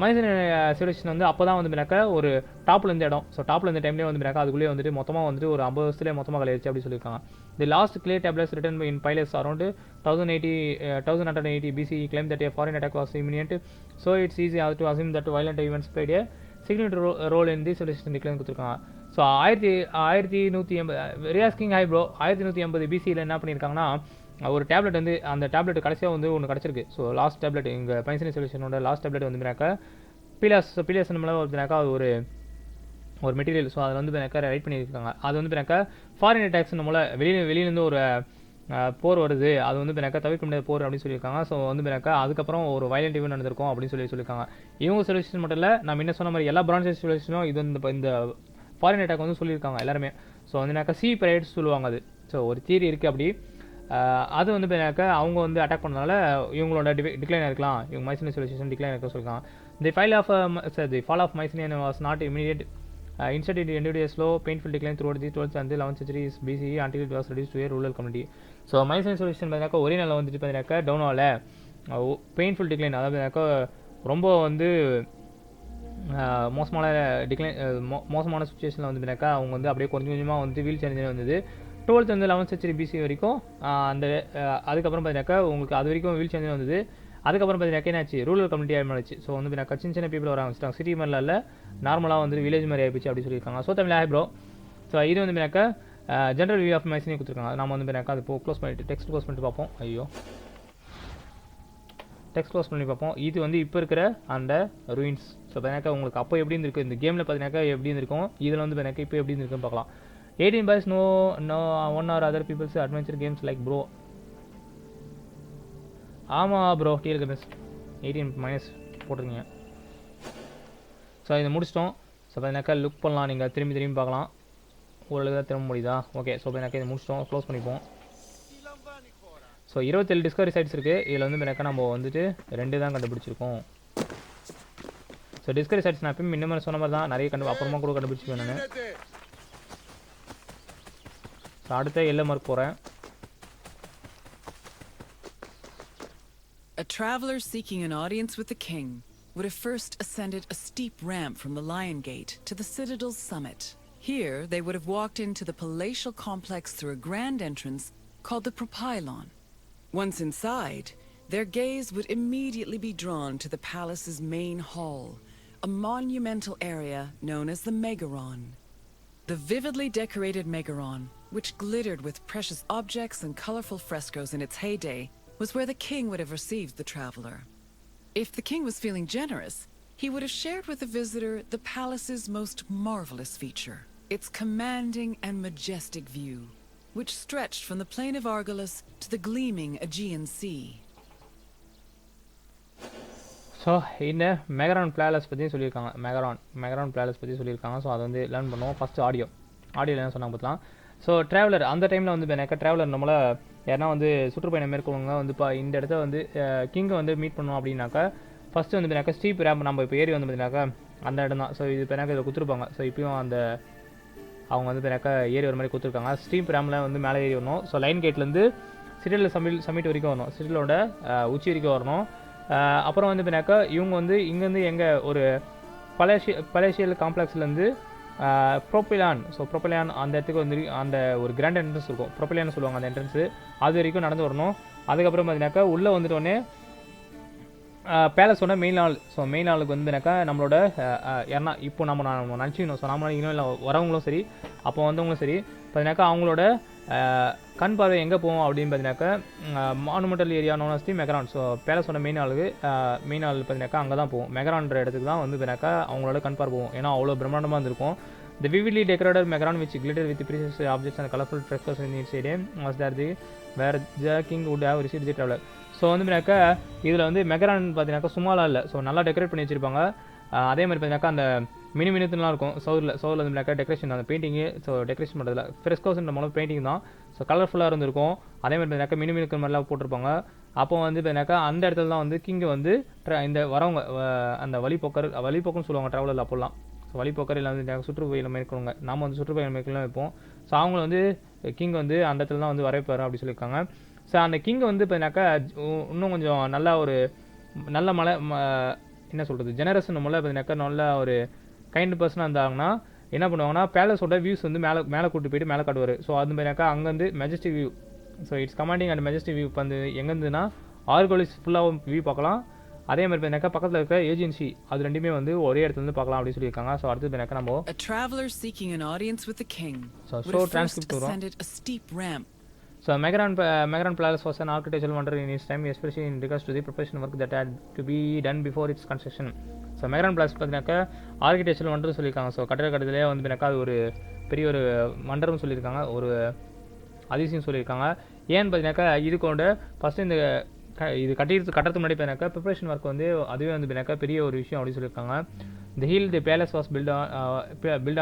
மைசீனியன் சிவிலைசேஷன் வந்து அப்போ தான் வந்து ஒரு டாப்பில் இருந்த இடம். ஸோ டாப்பில் இருந்த டைம்லேயே வந்து அதுக்குள்ளேயே வந்துட்டு மொத்தமாக வந்துட்டு ஒரு 50 வருஷத்துலேயே மொத்தமாக கலையாச்சு அப்படின்னு சொல்லியிருக்காங்க. The last clay tablets written in Pylos around 1180 BC claim that a foreign attack was imminent, so it's easy to assume that violent events played a significant role in the civilization decline கொடுத்துருக்காங்க. So 1180 ரியாஸ்கிங் hi bro 1180 BCயில் என்ன பண்ணியிருக்காங்கன்னா ஒரு tablet வந்து அந்த tablet கடைசியாக வந்து ஒன்று கிடச்சிருக்கு. ஸோ லாஸ்ட் டேப்லெட் எங்கள் மைசீனியன் சிவிலைசேஷனோட லாஸ்ட் டேப்லெட் வந்து பீலியாஸ் நம்மளால் வந்துனாக்கா ஒரு மெட்டீரியல். ஸோ அதில் வந்து ரைட் பண்ணியிருக்காங்க. அது வந்து ஃபாரின் அட்டாக்ஸ் நம்மள வெளியிலேருந்து ஒரு போர் வருது, அது வந்து தவிர்க்க முடியாத போர் அப்படின்னு சொல்லியிருக்காங்க. ஸோ வந்து அதுக்கப்புறம் ஒரு வயலண்ட் ஈவெண்ட் நடந்திருக்கும் அப்படின்னு சொல்லியிருக்காங்க. இவங்க சிவிலைசேஷன் மட்டும் இல்லை, நம்ம என்ன சொன்ன மாதிரி எல்லா பிரான்ச் சிவிலைசேஷனும் இது இந்த ஃபாரின் அட்டாக் வந்து சொல்லியிருக்காங்க எல்லாருமே. ஸோ வந்து சி பைரேட்ஸ் சொல்லுவாங்க. அது ஸோ ஒரு தியரி இருக்குது அப்படி. அது வந்து அவங்க வந்து அட்டாக் பண்ணனால இவங்களோட டிக்ளைன் இருக்கலாம், இவங்க மைசீனியன் சிவிலைசேஷன் டிக்ளைன் இருக்க சொல்லியிருக்காங்க. The fall of Mycenaean was not immediate. Instead it ended a slow painful decline throughout the 12th and the 11th centuries BCE until it was reduced to a rural community. So Mycenaean civilisation பார்த்தீங்கன்னாக்கா ஒரே நாளில் வந்துட்டு பார்த்தீங்கன்னாக்கா down ஆகல, painful decline, அதாவது ரொம்ப வந்து மோசமான சுச்சுவேஷனில் வந்து அவங்க வந்து அப்படியே கொஞ்சம் கொஞ்சமாக வந்து வீழ்ச்சி அடைஞ்சு வந்தது. 12th and 11th century BC வரைக்கும் அந்த அதுக்கப்புறம் பார்த்தீங்கன்னாக்கா உங்களுக்கு அது வரைக்கும் வீழ்ச்சி அடைஞ்சு வந்தது. அதுக்கப்புறம் பார்த்தீங்கன்னா என்னாச்சு, ரூரல் கம்யூனிட்டி ஆகிடுச்சு. ஸோ வந்து சின்ன பீப்பிள் வர ஆரம்பிச்சிட்டாங்க, சிட்டி மாதிரிலாம் இல்லை, நார்மலாக வந்து வில்லேஜ் மாதிரி ஆகிடுச்சு அப்படி சொல்லியிருக்காங்க. So Tamil bro. ஸோ இது வந்து ஜென்ரல் வியூ ஆஃப் மைசீனியன் கொடுத்துருக்காங்க. நம்ம வந்து அது க்ளோஸ் பண்ணிட்டு டெக்ஸ்ட் க்ளோஸ் பண்ணிட்டு பார்ப்போம். டெக்ஸ்ட் க்ளோஸ் பண்ணி பார்ப்போம். இது வந்து இப்போ இருக்கிற அந்த ரூயின்ஸ். ஸோ பார்த்தீங்கன்னா உங்களுக்கு அப்போ எப்படி இருந்திருக்கு, இந்த கேமில் பார்த்தீங்கன்னாக்கா எப்படி இருந்திருக்கும், இதில் வந்து பார்த்தீங்கன்னா இப்போ எப்படி இருந்திருக்குன்னு பார்க்கலாம். 18 boys no one or other people's adventure games like bro. ஆமாம் ப்ரோ டிஎல்கேஎஸ் 18 மைனஸ் போட்டிருக்கீங்க. ஸோ இதை முடிச்சிட்டோம். ஸோ பார்த்தீங்கன்னாக்கா லுக் பண்ணலாம், நீங்கள் திரும்பி பார்க்கலாம், ஓரளவு தான் திரும்ப முடியுதா. ஓகே. ஸோ பார்த்தீங்கன்னாக்கா இதை முடிச்சிட்டோம், க்ளோஸ் பண்ணிப்போம். ஸோ 27 டிஸ்கவரி சைட்ஸ் இருக்குது. இதில் வந்து பார்த்தீங்கன்னா நம்ம வந்துட்டு 2 தான் கண்டுபிடிச்சிருக்கோம். ஸோ டிஸ்கவரி சைட்ஸ் நான் எப்பயும் இன்னும் சொன்ன மாதிரி தான் நிறைய அப்புறமா கூட கண்டுபிடிச்சிருக்கேன் நான். ஸோ அடுத்த எல்லோ மார்க் போகிறேன். A traveler seeking an audience with the king would have first ascended a steep ramp from the Lion Gate to the citadel's summit. Here, they would have walked into the palatial complex through a grand entrance called the propylon. Once inside, their gaze would immediately be drawn to the palace's main hall, a monumental area known as the Megaron. The vividly decorated Megaron, which glittered with precious objects and colorful frescoes in its heyday, was where the king would have received the traveler. If the king was feeling generous, he would have shared with the visitor the palace's most marvelous feature, its commanding and majestic view, which stretched from the plain of Argolis to the gleaming Aegean Sea. So இந்த மெகரான் பிளாலஸ் பற்றி சொல்லியிருக்காங்க. மெகரான் பிளாலஸ் பற்றி சொல்லியிருக்காங்க. So அதை வந்து learn பண்ணுவோம். First ஆடியோவில் என்ன சொன்னாங்க பார்க்கலாம். ஸோ ட்ராவலர் அந்த டைமில் வந்து ட்ராவலர் நம்மளை யாருன்னா வந்து சுற்றுப்பயணம் மேற்கொள்ளுங்க வந்து இந்த இடத்த வந்து கிங்கை வந்து மீட் பண்ணோம் அப்படின்னாக்கா ஃபஸ்ட்டு வந்து பார்த்தீங்கன்னாக்கா ஸ்டீப் ரேம்ப் நம்ம இப்போ ஏறி வந்து பார்த்தீங்கன்னாக்கா அந்த இடம் தான். ஸோ இது பார்த்தீங்கன்னா இதில் கொடுத்துருப்பாங்க. ஸோ இப்பயும் அந்த அவங்க வந்து பார்த்தீங்கன்னாக்கா ஏறி வர மாதிரி கொடுத்துருக்காங்க. ஸ்டீப் ரேமில் வந்து மேலே ஏறி வரணும். ஸோ லைன் கேட்லேருந்து சிட்டியில் சமிட் வரைக்கும் வரணும், சிட்டிலோட உச்சி வரைக்கும் வரணும். அப்புறம் வந்து பார்த்தீங்கன்னாக்கா இவங்க வந்து இங்கேருந்து எங்கள் ஒரு பலேஷியல் காம்ப்ளெக்ஸ்லேருந்து ப்ரோபிலான், ஸோ ப்ரோபிலான் அந்த இடத்துக்கு வந்து அந்த ஒரு கிராண்ட் என்ட்ரன்ஸ் இருக்கும், ப்ரோபிலான்னு சொல்லுவாங்க அந்த என்ட்ரன்ஸு, அது வரைக்கும் நடந்து வரணும். அதுக்கப்புறம் பார்த்தீங்கன்னாக்கா உள்ளே வந்துட்டோடனே பேலஸோட மெயின் ஹால். ஸோ மெயின் ஹாலுக்கு வந்துனாக்கா நம்மளோட யாருன்னா இப்போ நம்ம நினச்சிக்கணும். ஸோ நம்ம இன்னும் இல்லை வரவங்களும் சரி அப்போ வந்தவங்களும் சரி பார்த்தீங்கன்னாக்கா அவங்களோட கண் பார்வை எங்கே போவோம் அப்படின்னு பார்த்தீங்கன்னாக்கா மானுமெண்டல் area known as the மெகரான். So பேலஸோட main hall பார்த்தீங்கன்னாக்கா அங்கே தான் போவோம். மெகரான்ற இடத்துக்கு தான் வந்து பார்த்தீங்கன்னாக்கா அவங்களோட கண் பார்வை போவோம். ஏன்னா அவ்வளோ பிரம்மாண்டமாக இருந்திருக்கும். The vividly decorated Megaron, which glittered with precious objects and colorful frescoes in its stadium, was there where the king would have received the traveler. So வந்து பார்த்தீங்கன்னாக்கா இதில் வந்து மெகரான் பார்த்தீங்கன்னாக்கா சும்மாலாம் இல்லை. ஸோ நல்லா டெக்கரேட் பண்ணி வச்சிருப்பாங்க. அதே மாதிரி பார்த்தீங்கன்னாக்கா அந்த மினுத்துலாம் இருக்கும் சவுரில் வந்து பார்த்தீங்கன்னாக்கா டெக்கரேஷன் அந்த பெயிண்டிங்கு. ஸோ டெக்கரேஷன் பண்ணுறதுல ஃப்ரெஸ்கோஸ்ன்ற மூலம் பெயிண்டிங் தான். ஸோ கலர்ஃபுல்லாக இருந்திருக்கும். அதே மாதிரி பார்த்தீங்கன்னாக்கா மினுக்கிற மாதிரிலாம் போட்டிருப்பாங்க. அப்போ வந்து பார்த்தீங்கன்னாக்கா அந்த இடத்துல தான் வந்து கிங்கு வந்து இந்த வரவங்க அந்த வழிப்போக்குன்னு சொல்லுவாங்க ட்ராவலரில் அப்போல்லாம். ஸோ வழிப்போக்கர் இல்லை வந்து சுற்றுப்பயணம் மேற்கொள்ளுங்க, நாம் வந்து சுற்றுப்பயணம் மேற்கொள்ளலாம் வைப்போம். ஸோ அவங்கள வந்து கிங் வந்து அந்த இடத்துல தான் வந்து வரவேற்பார் அப்படி சொல்லியிருக்காங்க. ஸோ அந்த கிங் வந்து பார்த்தீங்கன்னாக்கா இன்னும் கொஞ்சம் நல்லா ஒரு நல்ல என்ன சொல்கிறது ஜெனரேஷன் மூலம் பார்த்தீங்கன்னாக்கா நல்ல ஒரு கைண்ட் பர்சனாக இருந்தாங்கன்னா என்ன பண்ணுவாங்கன்னா பேலஸோட வியூஸ் வந்து மேலே கூட்டு போயிட்டு மேலே காட்டுவார். ஸோ அது பார்த்தீங்கன்னாக்கா அங்கேருந்து Majestic view, so it's commanding and Majestic view வந்து எங்கேருந்துன்னா ஆர்கோலிஸ் ஃபுல்லாக வியூ பார்க்கலாம். அதே மாதிரி பார்த்தீங்கன்னாக்கா பக்கத்தில் இருக்க ஏஜென்சி அது ரெண்டுமே வந்து ஒரே இடத்துல இருந்து பார்க்கலாம் அப்படின்னு சொல்லியிருக்காங்க. ஸோ அடுத்து பார்த்தீங்கன்னாக்கா நம்ம A traveler seeking an audience with the king so transcript வரும். a steep ramp. So Megaran Palace was an architectural wonder in its time, especially in regards to the preparation work that had to be done before its construction. So megaron palace பார்த்தீங்கன்னாக்கா architectural வண்டர்னு சொல்லியிருக்காங்க. So கட்டிடக்கட்டத்திலே வந்து பார்த்தீங்கன்னாக்கா அது ஒரு பெரிய ஒரு வண்டர்னு சொல்லியிருக்காங்க, ஒரு அதிசயம் சொல்லியிருக்காங்க. ஏன்னு பார்த்தீங்கன்னாக்கா இதுக்கோட ஃபஸ்ட்டு இந்த இது கட்டுறதுக்கு முன்னாடி பார்த்தீங்கன்னாக்கா ப்ரிப்பரேஷன் ஒர்க் வந்து அதுவே வந்து பார்த்தீங்கன்னாக்கா பெரிய ஒரு விஷயம் அப்படின்னு சொல்லியிருக்காங்க. The hill the palace was built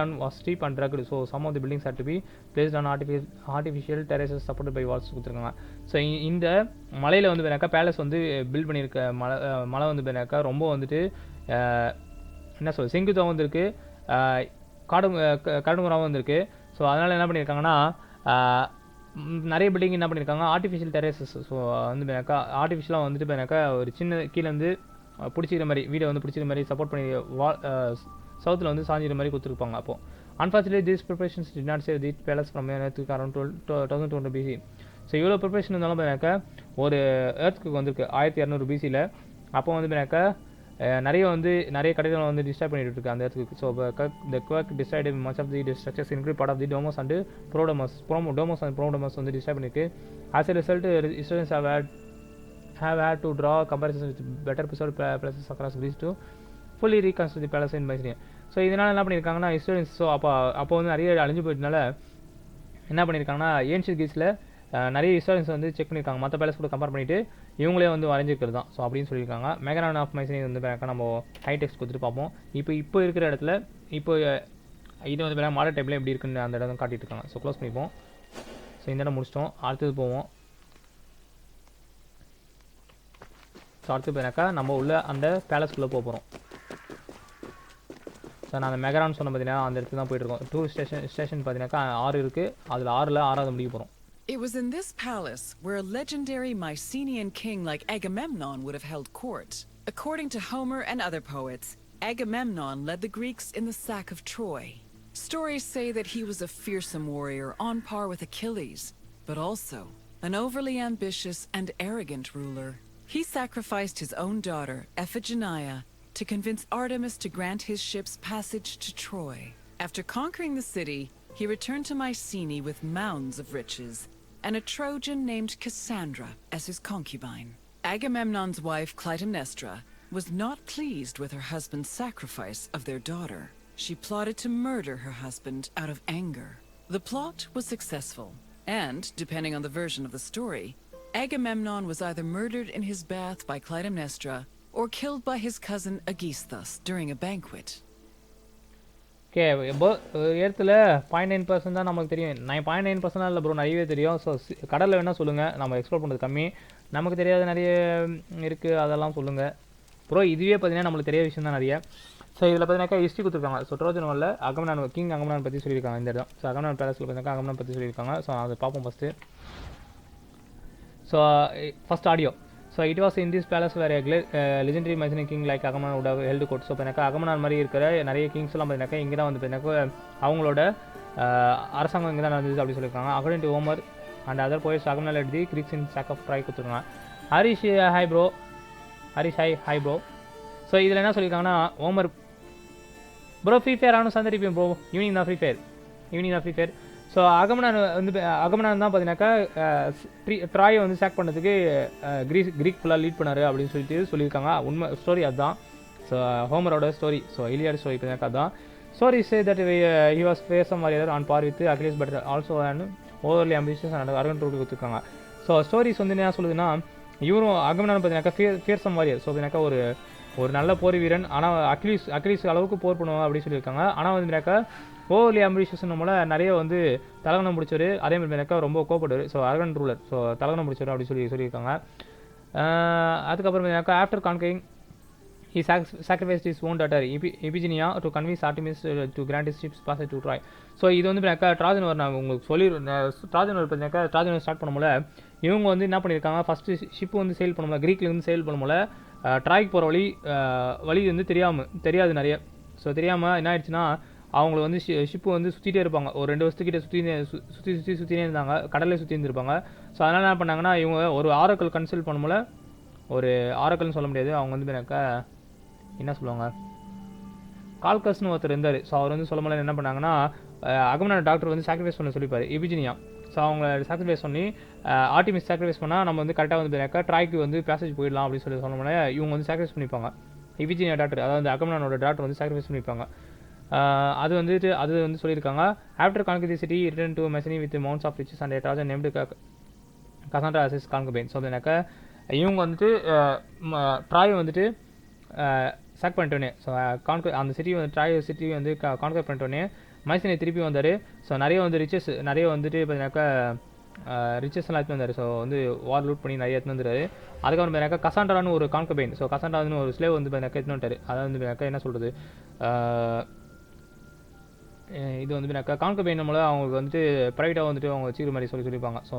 on was steep and rugged, so some of the buildings had to be placed on artificial terraces supported by walls கொடுத்துருக்காங்க. ஸோ இந்த மலையில் வந்து பார்த்தீங்கன்னாக்கா பேலஸ் வந்து பில்ட் பண்ணியிருக்க மலை வந்து பார்த்தீங்கன்னாக்கா ரொம்ப வந்துட்டு என்ன சொல் செங்குத்தாக வந்துருக்கு, கடுமுறாகவும் வந்துருக்கு. ஸோ அதனால் என்ன பண்ணியிருக்காங்கன்னா நிறைய பில்டிங் என்ன பண்ணியிருக்காங்க ஆர்டிஃபிஷியல் டெரேசஸ். ஸோ வந்து பார்த்தீங்கன்னாக்கா ஆர்டிஃபிஷியலாக வந்துட்டு பார்த்தீங்கன்னாக்கா ஒரு சின்ன கீழே வந்து பிடிச்சிக்கிற மாதிரி வீடை வந்து பிடிச்சிக்கிற மாதிரி சப்போர்ட் பண்ணி சவுத்தில் வந்து சாஞ்சிக்கிற மாதிரி கொடுத்துருப்பாங்க. அப்போது unfortunately these preparations did not save the palace from எர்த்துக்கு அரௌண்ட் 1200 BC. ஸோ இவ்வளோ ப்ரிப்பரேஷன் இருந்தாலும் பார்த்தீங்கன்னாக்கா ஒரு எர்த்துக்கு வந்திருக்கு 1200 BCயில். அப்போ வந்து பார்த்தீங்கன்னாக்கா நிறைய கட்டிடங்கள் வந்து டிஸ்ட்ராக்ட் பண்ணிட்டு இருக்கு அந்த இடத்துக்கு. So the quirk destroyed much of the structures including part of the domus and prodomus. Domus and prodomus வந்து டிஸ்ட்ராக்ட் பண்ணிருக்கு. As a result, historians have had to draw comparisons with better preserved places across Greece to fully reconstruct the palace in Mycenaean. So இதனால் என்ன பண்ணியிருக்காங்கன்னா historians அப்போ வந்து நிறைய அழிஞ்சு போயிட்டனால என்ன பண்ணியிருக்காங்கன்னா ஏன்ஷியன் கிரீஸில் நிறைய ஹிஸ்டாரியன்ஸ் வந்து செக் பண்ணியிருக்காங்க, மற்ற பேலஸ் கூட கம்பேர் பண்ணிவிட்டு இவங்களே வந்து வரைஞ்சிருக்கிறது தான். ஸோ அப்படின்னு சொல்லியிருக்காங்க. மெகரான் ஆஃப் மைசனியன் வந்து நம்ம ஹைடெக்ஸ் கொடுத்துட்டு பார்ப்போம். இப்போ இருக்கிற இடத்துல இப்போ இது வந்து மாடல் டைப்பில் எப்படி இருக்குன்னு அந்த இடம் காட்டிட்டு இருக்காங்க. ஸோ க்ளோஸ் பண்ணிப்போம். ஸோ இந்த இடம் முடிச்சிட்டோம். அடுத்தது போவோம். ஸோ அடுத்து போனாக்கா நம்ம உள்ள அந்த பேலஸ்குள்ளே போகிறோம். ஸோ நான் அந்த மெகரான் சொன்ன பார்த்தீங்கன்னா அந்த இடத்துக்கு தான் போயிட்டுருக்கோம். டூரிஸ்ட் ஸ்டேஷன் பார்த்தீங்கன்னாக்கா 6 இருக்குது. அதில் 6வது முடிக்க போகிறோம். It was in this palace where a legendary Mycenaean king like Agamemnon would have held court. According to Homer and other poets, Agamemnon led the Greeks in the sack of Troy. Stories say that he was a fearsome warrior on par with Achilles, but also an overly ambitious and arrogant ruler. He sacrificed his own daughter, Iphigenia, to convince Artemis to grant his ships passage to Troy. After conquering the city, he returned to Mycenae with mounds of riches, and a Trojan named Cassandra as his concubine. Agamemnon's wife Clytemnestra was not pleased with her husband's sacrifice of their daughter. She plotted to murder her husband out of anger. The plot was successful, and, depending on the version of the story, Agamemnon was either murdered in his bath by Clytemnestra or killed by his cousin Aegisthus during a banquet. Okay எர்த்தில் 0.9% தான் நமக்கு தெரியும். 0.9% இல்லை bro, நிறையவே தெரியும். So கடலில் வேணால் சொல்லுங்கள், நம்ம எக்ஸ்ப்ளோர் பண்ணுறது கம்மி. நமக்கு தெரியாத நிறைய இருக்குது, அதெல்லாம் சொல்லுங்கள் ப்ரோ. இதுவே பார்த்தீங்கன்னா நம்மளுக்கு தெரியாத விஷயம் தான் நிறைய. ஸோ இதில் பார்த்தீங்கன்னாக்கா ஹிஸ்ட்ரி கொடுத்துருக்காங்க. ஸோ ட்ரோஜன் வாரில் அகமனான் கிங் அகமனான் பற்றி சொல்லியிருக்காங்க இந்த இடம். ஸோ அகமனான் பேலஸில் பார்த்தீங்கன்னா அகமனான் பற்றி சொல்லியிருக்காங்க. ஸோ அதை பார்ப்போம் first. So first audio. So it was in this palace வேறு லெஜெண்டரி மைசனியன் கிங் லைக் அகமனான் உட் ஹெல்டு கோட். ஸோ பார்த்தீங்கன்னா அகமனான் மாதிரி இருக்கிற நிறைய கிங்ஸ்லாம் பார்த்தீங்கன்னாக்கா இங்கே தான் வந்து பார்த்தீங்கன்னாக்கா அவங்களோட அரசாங்கம் இங்கே தான் நடந்தது அப்படி சொல்லியிருக்காங்க. According to Homer and other poets Agamemnon led the Greeks in sack of Troy கொடுத்துருக்காங்க. Harish hi bro. Harish hi bro. So இதில் என்ன சொல்லியிருக்காங்கன்னா ஹோமர் ப்ரோ ஃப்ரீ ஃபயர் ஆனும் சந்தரிப்பேன் ப்ரோ. ஈவினிங் தான் ஃப்ரீ ஃபயர். ஸோ அகமனான் தான் பார்த்தீங்கன்னாக்கா ட்ராயை வந்து சேக் பண்ணுறதுக்கு கிரீக் ஃபுல்லாக லீட் பண்ணார் அப்படின்னு சொல்லியிருக்காங்க. உண்மை ஸ்டோரி அதுதான். ஸோ ஹோமரோட ஸ்டோரி. ஸோ இலியாட் ஸ்டோரி பார்த்தீங்கன்னா அதுதான். Story say that he was ஃபேசம் warrior on par with Achilles but also and overly ambitious and arrogant rule கொடுத்துருக்காங்க. ஸோ ஸ்டோரிஸ் வந்து என்ன சொல்லுதுன்னா இவரும் அகமனான் பார்த்தீங்கன்னாக்கா ஃபியர்சம் வாரியர். ஸோ பார்த்தீங்கன்னாக்கா ஒரு நல்ல போர் வீரன். ஆனால் அக்லீஸ் அளவுக்கு போர் பண்ணுவாங்க அப்படின்னு சொல்லியிருக்காங்க. ஆனால் வந்துனாக்கா ஓவர்லி அம்பிஷியஸ் நம்மள நிறைய வந்து தலகணம் பிடிச்சவர். அதே மாதிரி ரொம்ப கோபப்படுவார். So arrogant ruler. ஸோ தலகணம் பிடிச்சவர் அப்படி சொல்லியிருக்காங்க. அதுக்கப்புறம் after conquering he sacrificed his own daughter Iphigenia to convince Artemis to grant his ships passage to Troy. So இது வந்து ட்ராஜன் war நான் உங்களுக்கு ட்ராஜன் war பார்த்தீங்கன்னாக்கா ட்ராஜன் war ஸ்டார்ட் பண்ணும்போல இவங்க வந்து என்ன பண்ணியிருக்காங்க, ஃபஸ்ட்டு ஷிப்பு வந்து சேல் பண்ணும்போல கிரீக்லேருந்து சேல் பண்ணும்போல ட்ராய்க்கு போகிற வழி வந்து தெரியாது நிறைய. ஸோ தெரியாமல் என்ன ஆயிடுச்சுன்னா அவங்கள வந்து ஷிப்பு வந்து சுற்றிட்டே இருப்பாங்க. ஒரு 2 வருஷத்துக்கிட்ட சுற்றினே இருந்தாங்க, கடலே சுற்றி இருந்திருப்பாங்க. ஸோ அதனால் என்ன பண்ணாங்கன்னா இவங்க ஒரு ஆரக்கல் கன்சல்ட் பண்ணும்போல, ஒரு ஆரக்கல்னு சொல்ல முடியாது, அவங்க வந்து என்ன சொல்லுவாங்க, கால்கஸ்னு ஒருத்தர் இருந்தார். ஸோ அவர் வந்து சொல்ல முடியல என்ன பண்ணாங்கன்னா அகமனான் டாக்டர் வந்து சாக்ரிஃபைஸ் பண்ண சொல்லிப்பார் இபிஜினியா. ஸோ அவங்க சாக்ரிஃபைஸ் பண்ணி ஆர்டிமிஸ் சாக்ரிஃபைஸ் பண்ணால் நம்ம வந்து கரெக்டாக வந்து ட்ராய்க்கு வந்து பேசேஜ் போயிடலாம் அப்படின்னு சொல்ல முடியல. இவங்க வந்து சாக்ரிஃபைஸ் பண்ணிப்பாங்க. இபிஜினியா டாக்டர், அதாவது அகமனானோட டாக்டர் வந்து சாக்ரிஃபைஸ் பண்ணிப்பாங்க. அது வந்து சொல்லியிருக்காங்க. After conquer the city return to Mycenae with mounds of riches and Trojan named Cassandra as his concubine. So அப்படின்னாக்கா இவங்க வந்துட்டு ட்ராய் வந்துட்டு சாக் பண்ணிட்டோன்னே, ஸோ அந்த சிட்டி வந்து ட்ராய் சிட்டி வந்து கான்கர் பண்ணிட்டோன்னே மைசனே திருப்பி வந்தார். ஸோ நிறைய வந்துட்டு பார்த்தீங்கன்னாக்கா ரிச்சஸ்லாம் எடுத்து வந்தார். ஸோ வந்து வார் லூட் பண்ணி நிறைய எடுத்து வந்துறாரு. அதுக்கப்புறம் பார்த்தீங்கன்னாக்கா கசாண்ட்ரான்னு ஒரு கான்கபைன், ஸோ கசாண்ட்ரான்னு ஒரு ஸ்லேவ் வந்து பார்த்தீங்கன்னாக்கா எடுத்து வந்துட்டார். அதாவது வந்து பார்த்தீங்கன்னாக்கா என்ன சொல்கிறது, இது வந்து பார்த்தீங்கன்னாக்கா கான்கபைன் மூலம் அவங்களுக்கு வந்துட்டு ப்ரைவேட்டாக வந்துட்டு அவங்க வச்சுக்கிற மாதிரி சொல்லியிருப்பாங்க. ஸோ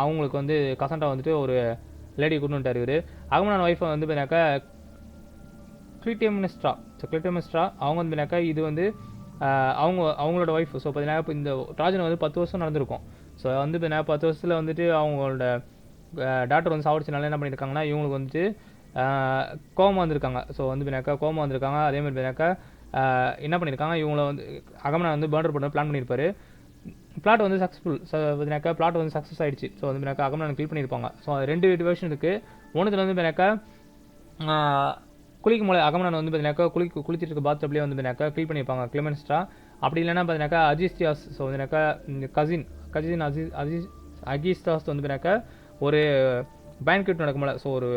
அவங்களுக்கு வந்து கசாண்ட்ரா வந்துட்டு ஒரு லேடி கொண்டு வந்துட்டார் இவர். அகமனான் ஒய்ஃபை வந்து பார்த்தீங்கன்னாக்கா கிளிட்டெமிஸ்ட்ரா. ஸோ கிளிட்டெமிஸ்ட்ரா அவங்க வந்து பார்த்தீங்கன்னாக்கா இது வந்து அவங்களோட ஒய்ஃப். ஸோ பார்த்தீங்கன்னா இப்போ இந்த ட்ராஜன் வந்து 10 வருஷம் நடந்திருக்கும். ஸோ வந்து பார்த்தீங்கன்னா 10 வருஷத்தில் வந்துட்டு அவங்களோட டாக்டர் வந்து சாவடிச்சனால என்ன பண்ணியிருக்காங்கன்னா இவங்களுக்கு வந்துட்டு கோமா வந்திருக்காங்க. ஸோ வந்து பார்த்தீங்கன்னாக்கா கோமா வந்திருக்காங்க. அதே மாதிரி பார்த்தீங்கன்னாக்கா என்ன பண்ணியிருக்காங்க, இவங்களை வந்து அகமனான் வந்து மர்டர் பண்ண பிளான் பண்ணியிருப்பாரு. பிளாட் வந்து சக்ஸஸ்ஃபுல். ஸோ பார்த்தீங்கன்னாக்கா பிளாட் வந்து சக்ஸஸ் ஆகிடுச்சு. ஸோ வந்து பார்த்தீங்கன்னாக்கா அகமனான் கில் பண்ணியிருப்பாங்க. ஸோ 2 வெர்ஷன் இருக்குது. ஒன்றுத்தில் வந்து பார்த்தீங்கன்னாக்கா குளிக்கும் போல அகமனான் வந்து பார்த்தீங்கன்னாக்கா குளிச்சிட்டு இருக்க பாத்டப்லேயே வந்து பார்த்தீங்கன்னாக்கா கில் பண்ணியிருப்பாங்க கிளெமென்ஸ்ட்ரா. அப்படி இல்லைன்னா பார்த்தீங்கன்னாக்கா அஜிஸ்டியாஸ். ஸோ வந்துனாக்கா கசின் அகிஸ்டாஸ் வந்து பார்த்தீங்கன்னாக்கா ஒரு பேன்கெட் நடக்கும்போல, ஸோ ஒரு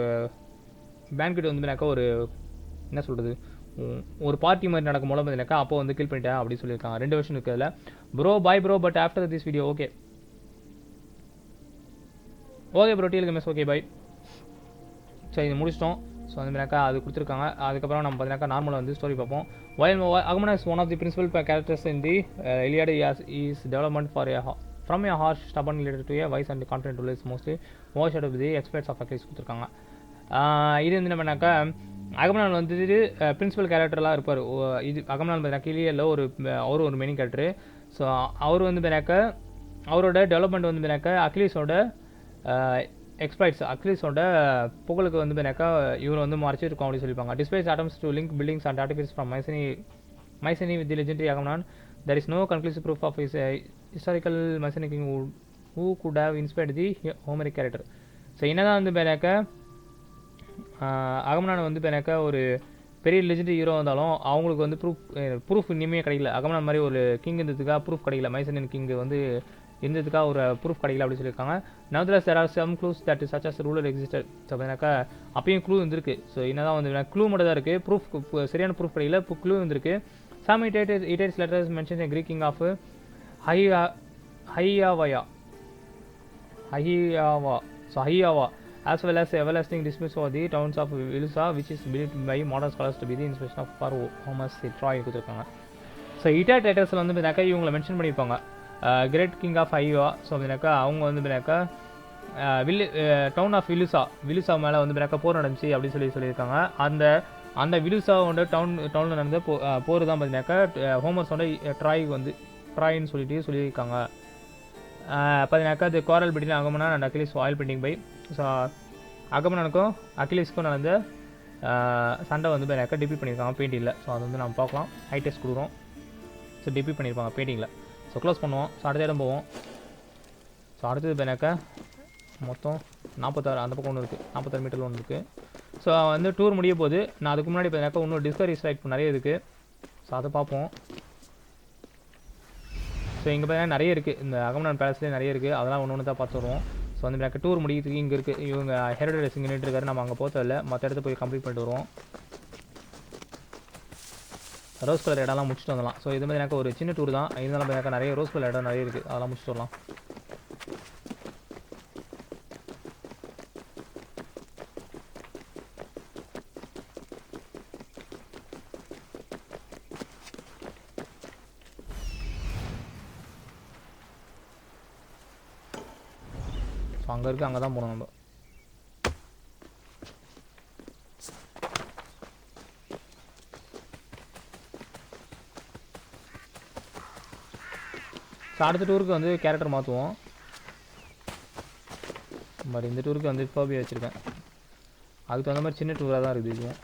பேன்கெட் வந்து பார்த்தீங்கன்னாக்கா ஒரு என்ன சொல்கிறது, ஒரு பார்ட்டி மாதிரி நடக்கும் போல பார்த்தீங்கன்னாக்கா அப்போ வந்து கில் பண்ணிட்டேன் அப்படின்னு சொல்லியிருக்காங்க. 2 வருஷம் இருக்குது அதில். Bro bye bro, but after this video okay bro DLMS okay bye. சரி இது முடிச்சிட்டோம். ஸோ வந்து பார்த்தீங்கன்னாக்கா அது கொடுத்துருக்காங்க. அதுக்கப்புறம் நம்ம பார்த்தீங்கன்னாக்கா நார்மலாக வந்து ஸ்டோரி பார்ப்போம். Agamemnon is one of the principal characters in the Iliad. His development from a harsh, stubborn leader to a wise and confident ruler is mostly overshadowed with the exploits of Achilles கொடுத்துருக்காங்க. இது வந்து என்னன்னாக்கா அகமனான் வந்துட்டு principal கேரக்டர்லாம் இருப்பார். இது அகமனான் பார்த்தீங்கன்னா கிளியரில் அவர் ஒரு மெயின் கேரக்டரு. ஸோ அவர் வந்து பார்த்தீங்கன்னாக்கா அவரோட டெவலப்மெண்ட் வந்து பார்த்தீங்கன்னாக்கா அகிலீஸோட எக்ஸ்பைட்ஸ் அக்லிஸோட புகழுக்கு வந்து பார்த்தீங்கன்னாக்கா இவர் வந்து மறைச்சிருக்கோம் அப்படின்னு சொல்லியிருப்பாங்க. Despite attempts to link buildings and artifacts from Mycenae with the legendary Agamemnon, there is no conclusive proof of his historical Mycenaean king who could have inspired the Homeric character. So என்னதான் வந்து பார்த்தீங்கன்னாக்கா அகமனான் வந்து பார்த்தீங்கன்னாக்கா ஒரு பெரிய legendary hero வந்தாலும் அவங்களுக்கு வந்து ப்ரூஃப் இனிமே கிடைக்கல. அகமனான் மாதிரி ஒரு கிங் இருந்ததுக்காக ப்ரூஃப் கிடைக்கல. மைசனியன் கிங் வந்து இருந்ததுக்காக ஒரு ப்ரூஃப் கிடைக்கல அப்படின்னு சொல்லியிருக்காங்க. Nevertheless, there are some clues that such as ruler existed. So பார்த்தீங்கன்னாக்கா அப்பயும் க்ளூ இருந்திருக்கு. ஸோ என்னதான் வந்து க்ளூ மட்டும் தான் இருக்குது, ப்ரூஃப் சரியான ப்ரூஃப் கிடைக்கல, இப்போ க்ளூ இருந்திருக்கு. Some Hittite letters mention a Greek king of Hiava, as well as everlasting dismissal for the towns of Ilusa, which is believed by modern scholars to be the inspiration of for Homer's Troy கொடுத்துருக்காங்க. So Hittite ரைட்டர்ஸில் வந்து பார்த்தீங்கன்னாக்கா இவங்களை mention பண்ணியிருப்பாங்க. Great king of Ahhiyawa. So அப்படின்னாக்கா அவங்க வந்து பார்த்தீங்கன்னாக்கா டவுன் ஆஃப் விலுசா மேலே வந்து பார்த்தீங்கன்னாக்கா போர் நடந்துச்சு அப்படின்னு சொல்லியிருக்காங்க. அந்த விலுசாவோட டவுனில் நடந்த போர் தான் பார்த்தீங்கன்னாக்கா ஹோமர்ஸோட ட்ராயின்னு சொல்லியிருக்காங்க. பார்த்தீங்கன்னாக்கா அது quarrel between Agamemnon and Achilles oil painting by. So அகமனானுக்கும் அகிலிஸ்க்கும் நடந்த சண்டை வந்து பார்த்தீங்கன்னாக்கா டிபி பண்ணியிருக்காங்க பெயிண்டிங்கில். ஸோ அது வந்து நம்ம பார்க்கலாம். ஹை டெஸ்ட் கொடுக்குறோம். ஸோ டிபி பண்ணியிருப்பாங்க பெயிண்டிங்கில். ஸோ க்ளோஸ் பண்ணுவோம். ஸோ அடுத்த இடம் போவோம். ஸோ அடுத்தது பார்த்தீங்கன்னாக்கா மொத்தம் 46 அந்த பக்கம் ஒன்று இருக்குது, 46 மீட்டரில் ஒன்று இருக்குது. ஸோ வந்து டூர் முடிய போது நான் அதுக்கு முன்னாடி பார்த்தீங்கன்னாக்கா இன்னும் டிஸ்கவரி சைட் நிறைய இருக்குது. ஸோ அதை பார்ப்போம். ஸோ இங்கே பார்த்தீங்கன்னா நிறைய இருக்குது, இந்த அகமனான் பேலஸ்லேயே நிறைய இருக்குது. அதெல்லாம் ஒன்று தான் பார்த்து வருவோம். ஸோ வந்து எனக்கு டூர் முடிக்கிறதுக்கு இங்கே இருக்குது. இவங்க ஹெரிடேஜ் இங்கே இருக்காரு, நம்ம அங்கே போகிறதில்ல, மற்ற இடத்த போய் கம்ப்ளீட் பண்ணிட்டு வருவோம். ரோஸ் கலர் இடம்லாம் முடிச்சுட்டு வந்துடலாம். ஸோ இது மாதிரி எனக்கு ஒரு சின்ன டூர் தான், இருந்தாலும் எனக்கு நிறைய ரோஸ் கலர் இடம் நிறைய இருக்குது, அதெல்லாம் முடிச்சுட்டு வரலாம். ஸோ அங்கே இருக்குது, அங்கே தான் போகணும் நம்ம. ஸோ அடுத்த டூருக்கு வந்து கேரக்டர் மாற்றுவோம். பட் இந்த டூருக்கு வந்து ஃபோபியா வச்சுருக்கேன், அதுக்கு தகுந்த மாதிரி சின்ன டூராக தான் இருக்குது இதுவும்.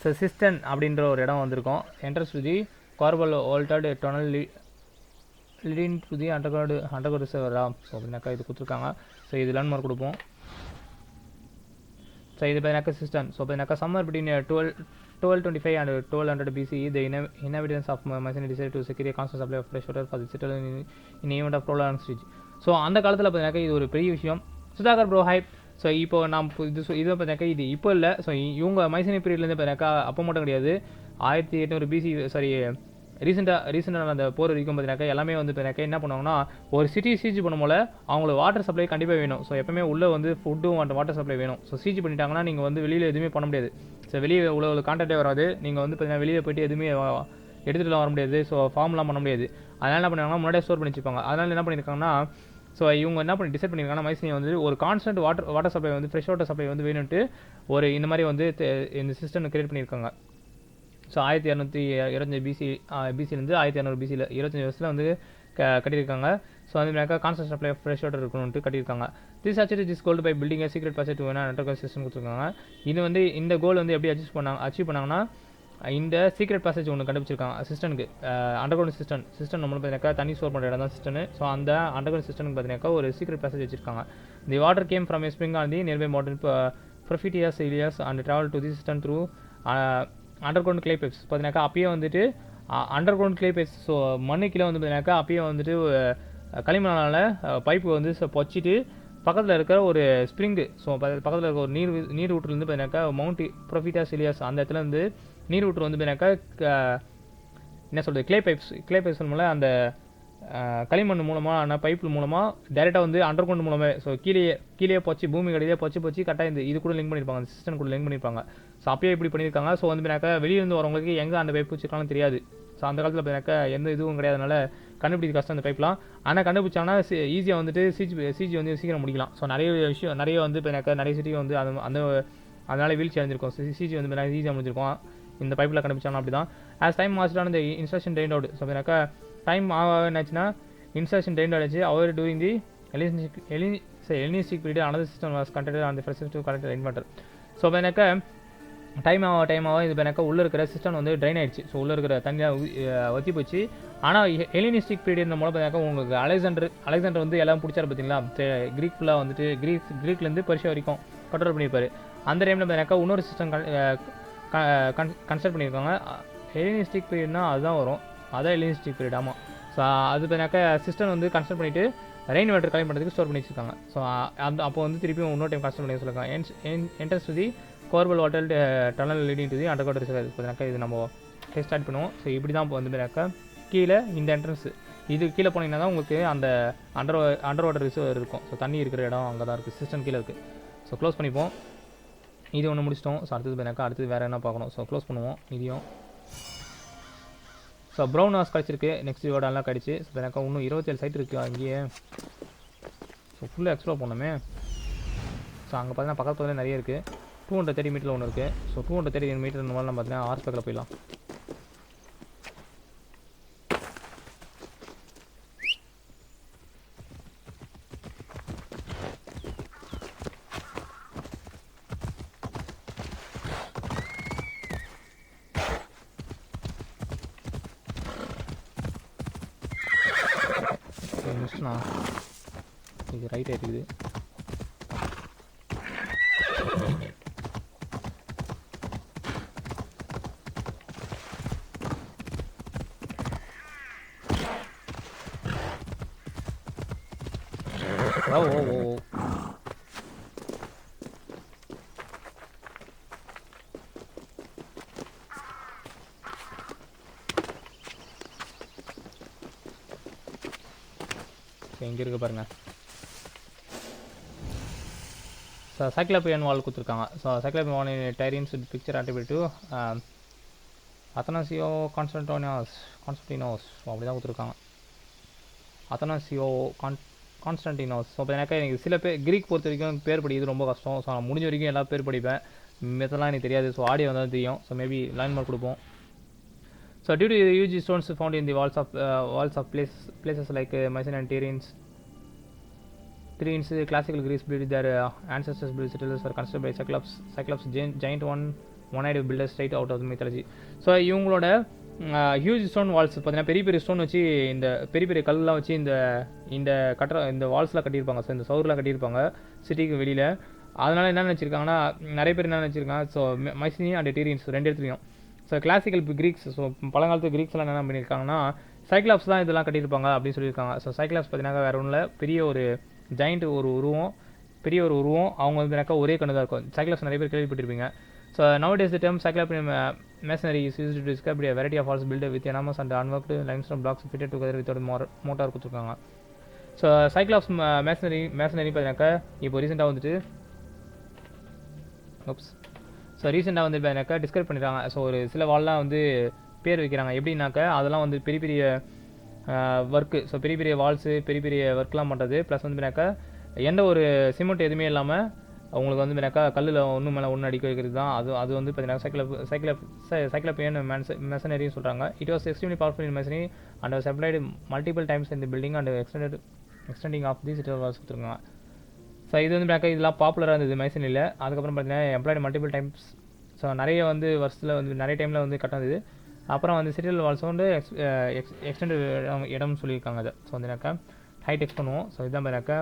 ஸோ சிஸ்டன் அப்படின்ற ஒரு இடம் வந்திருக்கோம். Entrance to the corbel altered tunnel leading to the underground reservoir. So அப்படின்னாக்கா இது கொடுத்துருக்காங்க. ஸோ இது லேண்ட்மார்க் கொடுப்போம். ஸோ இது பார்த்தீங்கன்னாக்கா சிஸ்டன். ஸோ பார்த்தீங்கன்னாக்கா summer between 1225 and 1200 BCE, the inhabitants of Mycenaean decided to secure a constant supply of fresh water for the citadel in event of prolonged siege. So அந்த காலத்தில் பார்த்தீங்கன்னாக்கா இது ஒரு பெரிய விஷயம். Sudhakar bro hype. ஸோ இப்போ நாம் இது பார்த்தீங்கன்னாக்கா இது இப்போ இல்லை. ஸோ இவங்க மைசனி பீரியட்லேருந்து பார்த்தீங்கன்னாக்கா அப்போ மட்டும் கிடையாது, 1800 BC சாரி ரீசெண்டாக அந்த போர் வரைக்கும் பார்த்தீங்கன்னாக்கா எல்லாமே வந்து பார்த்தீங்கன்னாக்கா என்ன பண்ணுவாங்கன்னா, ஒரு சிட்டி சீஜ் பண்ணும்போல அவங்களுக்கு வாட்டர் சப்ளை கண்டிப்பாக வேணும். ஸோ எப்பவுமே உள்ளே வந்து ஃபுட்டும் அந்த வாட்டர் சப்ளை வேணும். ஸோ சீஜ் பண்ணிட்டாங்கன்னா நீங்கள் வந்து வெளியில் எதுவுமே பண்ண முடியாது. ஸோ வெளியே உள்ள கான்டாக்டே வராது. நீங்கள் வந்து பார்த்தீங்கன்னா வெளியே போய்ட்டு எதுவுமே எடுத்துகிட்டுலாம் வர முடியாது. ஸோ ஃபார்ம்லாம் பண்ண முடியாது. அதனால் என்ன பண்ணுவாங்கன்னா முன்னாடியே ஸ்டோர் பண்ணி வச்சுப்பாங்க. அதனால் என்ன பண்ணியிருக்காங்கன்னா, ஸோ இவங்க என்ன பண்ணி டிசைட் பண்ணியிருக்காங்கன்னா மைசனி வந்து ஒரு கான்ஸ்டன்ட் வாட்டர் சப்ளை வந்து ஃப்ரெஷ் வாட்டர் சப்ளை வந்து வேணும்ட்டு ஒரு இந்த மாதிரி வந்து இந்த சிஸ்டம் கிரியேட் பண்ணியிருக்காங்க. ஸோ 1225 பிசிலேருந்து 1200 பிசியில் 25 வருஷத்தில் வந்து கட்டியிருக்காங்க. ஸோ வந்து constant supply of fresh water இருக்கணும்ட்டு கட்டியிருக்காங்க. This called by building secret passage underground system கொடுத்துருக்காங்க. இது வந்து இந்த கோல் வந்து எப்படி அச்சீவ் பண்ணாங்கன்னா, இந்த சீக்ரெட் பாசேஜ் ஒன்று கண்டுபிடிச்சிருக்காங்க சிஸ்டனுக்கு. அண்டர்கிரவுண்ட் சிஸ்டம் நம்மளுக்கு பார்த்தீங்கன்னாக்கா தண்ணி ஸ்டோர் பண்ணுற இடம் தான் சிஸ்டனு. ஸோ அந்த அண்டர்கிரவுண்ட் சிஸ்டனுக்கு பார்த்தீங்கன்னாக்கா ஒரு சீக்ரெட் பாசேஜ் வச்சிருக்காங்க. The water came from spring on the nearby modern Profitias areas and travel to the system through underground clay pipes. பார்த்தீங்கன்னாக்கா அப்பயே வந்துட்டு அண்டர்கிரவுண்ட் கிளே பைப்ஸ். ஸோ மண்ணு கீழே வந்து பார்த்தீங்கன்னாக்கா அப்பயே வந்துட்டு களிமண்ணால் பைப்பு வந்து பொச்சிட்டு பக்கத்தில் இருக்கிற ஒரு ஸ்ப்ரிங்கு. ஸோ பக்கத்தில் இருக்க ஒரு நீர் ஊற்றுலேருந்து பார்த்தீங்கன்னாக்கா மவுண்ட் ப்ரொஃபிட்டாஸ் ஏரியாஸ் அந்த இடத்துல இருந்து நீர் ஊற்று வந்து பார்த்தீங்கன்னாக்கா என்ன சொல்கிறது கிளே பைப்ஸ் மூலம் அந்த களிமண் மூலமாக ஆனால் பைப்பு மூலமாக டேரெக்டாக வந்து அண்டர் கிரவுண்ட் மூலமே. ஸோ கீழே போச்சு பூமி கடையிலே பொச்சி கரெக்டாக இது கூட லிங்க் பண்ணியிருப்பாங்க, அந்த சிஸ்டம் கூட லிங்க் பண்ணியிருப்பாங்க. ஸோ அப்பயே இப்படி பண்ணியிருக்காங்க. ஸோ வந்து பார்த்தீங்கன்னாக்கா வெளியிருந்து வரவங்களுக்கு எங்கே அந்த பைப் வச்சுருக்காலும் தெரியாது. ஸோ அந்த காலத்தில் பார்த்தீங்கன்னாக்கா எந்த இதுவும் கிடையாதுனால கண்டுபிடிக்க கஷ்டம் அந்த பைப்லாம். ஆனால் கண்டுபிடிச்சாங்கன்னா ஈஸியாக வந்துட்டு சிஜி வந்து சீக்கிரம் முடிக்கலாம். ஸோ நிறைய வந்து பார்த்தீங்கன்னாக்கா நிறைய சிட்டி வந்து அதனால வீழ்ச்சி அடைஞ்சிருக்கும். சிஜி வந்து ஈஸியாக முடிஞ்சிருக்கும் இந்த பைப்பில் கண்டுபிடிச்சாங்கன்னா. அப்படி தான் ஆஸ் டைம் மாஸ்டான இந்த இன்ஸ்ட்ரக்ஷன் ட்ரெயின் அவுட். ஸோ பார்த்தீங்கன்னாக்கா டைம் என்னாச்சுன்னா இன்ஸ்ட்ரக்ஷன் ட்ரெயின் ஆகிடுச்சு. அவர் during the Hellenistic period another system was conducted on the first to connect inverter. So பார்த்தீங்கன்னாக்கா டைம் ஆகும் இது பார்த்தீங்கன்னாக்கா உள்ளே இருக்கிற சிஸ்டம் வந்து ட்ரைன் ஆகிடுச்சு. ஸோ உள்ளே இருக்கிற தண்ணியாக வற்றி போச்சு. ஆனால் எலினிஸ்டிக் பீரியட் மூலம் பார்த்தீங்கன்னாக்கா உங்களுக்கு அலெக்சாண்டர் வந்து எல்லாம் பிடிச்சாரு பார்த்தீங்களா. கிரீக் ஃபுல்லாக வந்துட்டு கிரீக்லேருந்து பர்ஷியா வரைக்கும் கண்ட்ரோல் பண்ணியிருப்பார். அந்த டைமில் பார்த்தீங்கன்னாக்கா இன்னொரு சிஸ்டம் கன்ஸ்ட்ரக்ட் பண்ணியிருக்காங்க. எலினிஸ்டிக் பீரியட்னா அதுதான் வரும், அதான் எலினிஸ்டிக் பீரியட். ஆமாம். ஸோ அது பார்த்தீங்கன்னாக்கா சிஸ்டம் வந்து கன்ஸ்ட்ரக்ட் பண்ணிவிட்டு ரெயின் வாட்டர் கலெக்ட் பண்ணுறதுக்கு ஸ்டோர் பண்ணி வச்சுருக்காங்க. ஸோ அப்போ வந்து திருப்பியும் இன்னொரு டைம் கன்ஸ்ட்ரக்ட் பண்ணி சொல்லியிருக்காங்க. Entrance to the corbel water tunnel leading to the under water reservoir. பார்த்தீங்கன்னாக்கா இது நம்ம டெஸ்ட் ஸ்டார்ட் பண்ணுவோம். ஸோ இப்படி தான் வந்து பார்த்தீங்கன்னாக்கா கீழே இந்த என்ட்ரன்ஸ் இது கீழே போனீங்கன்னா தான் உங்களுக்கு அந்த அண்டர் வாட்டர் ரிசர்வாயர் இருக்கும். ஸோ தண்ணி இருக்கிற இடம் அங்கே தான் இருக்குது, சிஸ்டம் கீழே இருக்குது. ஸோ க்ளோஸ் பண்ணிப்போம். இது ஒன்று முடிச்சிட்டோம். ஸோ அடுத்தது பார்த்தீங்கன்னாக்கா அடுத்தது வேறு என்ன பார்க்கணும். ஸோ க்ளோஸ் பண்ணுவோம் இதையும். ஸோ ப்ரௌன் ஹவுஸ் கிடச்சிருக்கு, நெக்ஸ்ட் இதோடலாம் கிடச்சி. ஸோ எனக்கு இன்னும் 27 சைட் இருக்குது அங்கேயே. ஸோ ஃபுல்லாக எக்ஸ்ப்ளோர் பண்ணோமே. ஸோ அங்கே பார்த்தீங்கன்னா பக்கத்தில் நிறைய இருக்குது. 230 மீட்டரில் ஒன்று இருக்குது. ஸோ 230 மீட்டர் இந்த மாதிரி நம்ம பார்த்தீங்கன்னா ஆர்ஸ் பக்கத்தில் போயிடலாம். மிஸ்னா இது ரைட் ஆகிடுது. ஓ ஓ ஓ இங்கே இருக்க பாருங்க. ஸோ சைக்ளோபியன் வால் கொடுத்துருக்காங்க. So Cyclopean wall Tiryns picture attributable to Athanasios Konstantinos அப்படி தான் கொடுத்துருக்காங்க. அத்தனாசியோ கான்ஸ்டன்டினோஸ். ஸோ பார்த்தீங்கன்னாக்கா எனக்கு சில பேர் கிரீக் பொறுத்த வரைக்கும் பேர் படிக்கிறது ரொம்ப கஷ்டம். ஸோ நான் முடிஞ்ச வரைக்கும் எல்லா பேர் படிப்பேன், மெத்தெல்லாம் எனக்கு தெரியாது. ஸோ ஆடியோ வந்தால் தெரியும். ஸோ மேபி லைன் மார்க் கொடுப்போம். So due to the huge stones found in the walls of places like Mycenaean Terrains, classical Greece believed their ancestors built citadels were constructed by Cyclops, giant one-eyed builders straight out of the mythology. So இவங்களோட huge stone Waals பார்த்தீங்கன்னா பெரிய பெரிய stone வச்சு இந்த பெரிய பெரிய கல்லாம் வச்சு இந்த வால்ஸ்லாம் கட்டியிருப்பாங்க. ஸோ இந்த சவுர்லாம் கட்டியிருப்பாங்க சிட்டிக்கு வெளியில். அதனால் என்ன நினச்சிருக்காங்கன்னா நிறைய பேர் என்ன நினச்சிருக்காங்க, ஸோ மைசினியன் அண்ட் டீரியன்ஸ் ரெண்டு இடத்துலையும். ஸோ கிளாசிக்கல் கிரீக்ஸ், ஸோ பழங்காலத்து கிரீக்ஸ்லாம் என்ன பண்ணியிருக்காங்கன்னா சைக்ளாப்ஸ் தான் இதெல்லாம் கட்டியிருப்பாங்க அப்படின்னு சொல்லியிருக்காங்க. ஸோ சைக்ளாப்ஸ் பார்த்தீங்கன்னா வேறு ஒன்றும் இல்லை, பெரிய ஒரு ஜாயிண்ட் பெரிய ஒரு உருவம். அவங்க வந்து ஒரே கண்ணு தான் இருக்கும். சைக்ளாப்ஸ் நிறைய பேர் கேள்விப்பட்டிருப்பீங்க. So nowadays the term cyclopean masonry is used to describe a variety of walls built with enormous and unworked limestone blocks fitted together without mortar கொடுத்துருக்காங்க. ஸோ சைக்ளாப்ஸ் மேசனரி பார்த்தீங்கன்னாக்கா இப்போ ரீசெண்டாக வந்துட்டு வந்து பார்த்தீங்கன்னாக்கா டிஸ்கிரைப் பண்ணிடுறாங்க. ஸோ ஒரு சில வால்லாம் வந்து பேர் வைக்கிறாங்க. எப்படின்னாக்கா அதெல்லாம் வந்து பெரிய பெரிய ஒர்க்கு, ஸோ பெரிய பெரிய வால்ஸு பெரிய பெரிய ஒர்க்லாம் பண்ணுறது. ப்ளஸ் வந்து பார்த்தீங்கன்னாக்கா எந்த ஒரு சிமெண்ட் எதுவுமே இல்லாமல் அவங்களுக்கு வந்து பார்த்தீங்கன்னாக்கா கல்லில் ஒன்று மேலே ஒன்று அடிக்க வைக்கிறது தான். அது வந்து பார்த்தீங்கன்னா சைக்ளோபியன் மெசனரின்னு சொல்கிறாங்க. It was extremely powerful in masonry and was applied multiple times இந்த building and extending of the city walls கொடுத்துருக்காங்க. ஸோ இது வந்து பார்த்தீங்கன்னா இதெல்லாம் பாப்புலராக இருந்தது மைசனில். அதுக்கப்புறம் பார்த்தீங்கன்னா எம்ப்ளாய்டு மல்டிபிள் டைம்ஸ். ஸோ நிறைய வந்து வருஷத்தில் வந்து நிறைய டைமில் வந்து கட்டினது. அப்புறம் வந்து சிட்டியல் வால்ஸ் வந்து எக்ஸ்டெண்ட் இடம்னு சொல்லியிருக்காங்க. அதை ஸோ வந்துனாக்கா ஹைட் எக்ஸ் பண்ணுவோம். ஸோ இதுதான் பார்த்தீங்கன்னாக்கா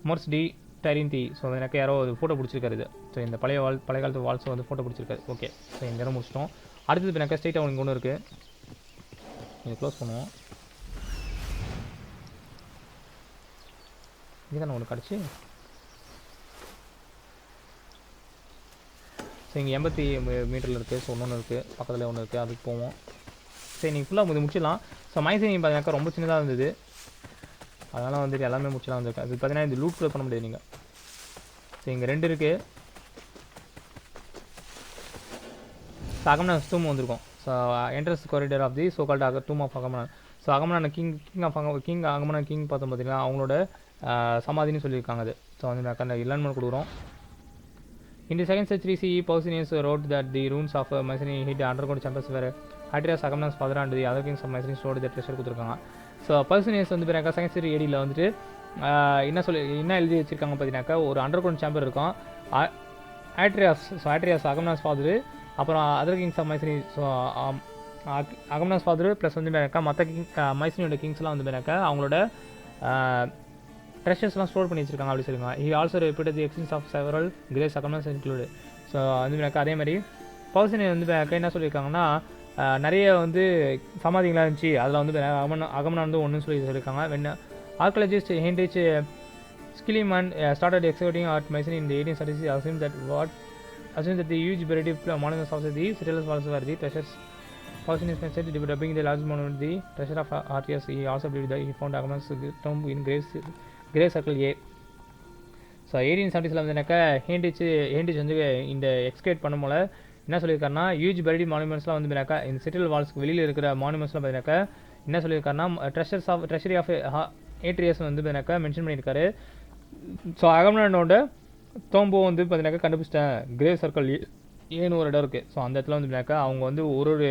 மோர்ஸ் டி டரின்தி. ஸோ எனக்கு யாரோ ஒரு ஃபோட்டோ பிடிச்சிருக்காரு இது. ஸோ இந்த பழைய காலத்து வால்ஸ் வந்து ஃபோட்டோ பிடிச்சிருக்காரு. ஓகே, ஸோ இந்த இடம் முடிச்சிட்டோம். அடுத்தது இப்போ எனக்கு ஸ்ட்ரெயிட்டாக அவனுக்கு ஒன்று இருக்குது. இதை க்ளோஸ் பண்ணுவோம். இங்கே தானே ஒன்று கிடச்சி. ஸோ இங்கே 80 மீட்டரில் இருக்குது. ஸோ ஒன்று இருக்குது, பக்கத்தில் ஒன்று இருக்குது, அதுக்கு போவோம். சரி நீங்கள் ஃபுல்லாக இது முடிச்சிடலாம். ஸோ மைசனரி பார்த்தீங்கன்னாக்கா ரொம்ப சின்னதாக இருந்தது, அதனால் வந்துட்டு எல்லாமே முடிச்சலாம் வந்துருக்கு. அது பார்த்தீங்கன்னா இந்த லூட் கூட பண்ண முடியாது நீங்கள். ஸோ இங்கே 2 இருக்குது. ஸோ அகமனான் டூம் வந்திருக்கும். So entrance corridor of the so called tomb of Agamemnon. So Agamemnon king Agamemnon king பார்த்தோம் பார்த்தீங்கன்னா அவங்களோட சமாதின்னு சொல்லியிருக்காங்க. அது ஸோ வந்து அந்த இல்லாமல் கொடுக்குறோம். In the 2nd century CE, Pausanias wrote that the ruins of Mycenaean hid underground chambers where Hadrian's Agamemnon's father and the other kings of Mycenae stored their treasure கொடுத்துருக்காங்க. ஸோ பர்சனியஸ் வந்து பார்த்தீங்கன்னா 2nd century AD வந்துட்டு என்ன எழுதி வச்சிருக்காங்க பார்த்தீங்கன்னாக்கா ஒரு under ground chamber இருக்கும். ஆட்ரியாஸ் அகமனாஸ் ஃபாதரு, அப்புறம் other kings of Mycenae. So Agamemnon's father plus வந்து பார்த்தீங்கன்னாக்கா மற்ற மைசனியோட கிங்ஸ்லாம் வந்து பார்த்தீங்கன்னாக்கா அவங்களோட ட்ரெஷர்ஸ்லாம் ஸ்டோர் பண்ணி வச்சிருக்காங்க அப்படி சொல்லுவாங்க. He also repeated the existence of several great Agamemnons include. So வந்து அதே மாதிரி பர்சனி வந்து என்ன சொல்லியிருக்காங்கன்னா நிறைய வந்து சமாதிகளாக இருந்துச்சு, அதில் வந்து அகமனான் வந்து ஒன்றுன்னு சொல்லியிருக்காங்க. When archaeologist Heinrich Schliemann started excavating at Mycenae in the 1830s, assumed that what assume that the huge buried monuments of the citadel walls were the treasures. Faustin is mentioned to be dubbing the large monument the treasure of Artius. He also believed that he found Agamemnon's tomb in grave circle A. So 1870s வந்துனாக்கா ஹேண்டிச் வந்து இந்த எக்ஸ்கேட் பண்ணும்போல என்ன சொல்லியிருக்காருன்னா huge பரிடி மானுமெண்ட்ஸ்லாம் வந்து பார்த்தீங்கன்னாக்கா இந்த சிட்டில் வால்ஸ்க்கு வெளியில் இருக்கிற மானுமெண்ட்ஸ்லாம் பார்த்தீங்கன்னாக்கா என்ன சொல்லியிருக்காருன்னா ட்ரெஷரி ஆஃப் ஏட்ரியஸ் வந்து பார்த்தீங்கன்னாக்கா மென்ஷன் பண்ணியிருக்காரு. ஸோ அகமனோட தோம்போ வந்து பார்த்தீங்கன்னாக்கா கண்டுபிடிச்சிட்டேன் கிரேவ் சர்க்கிள் ஏன்னு ஒரு இடம் இருக்குது. ஸோ அந்த இடத்துல வந்து பார்த்தீங்கன்னாக்கா அவங்க வந்து ஒரு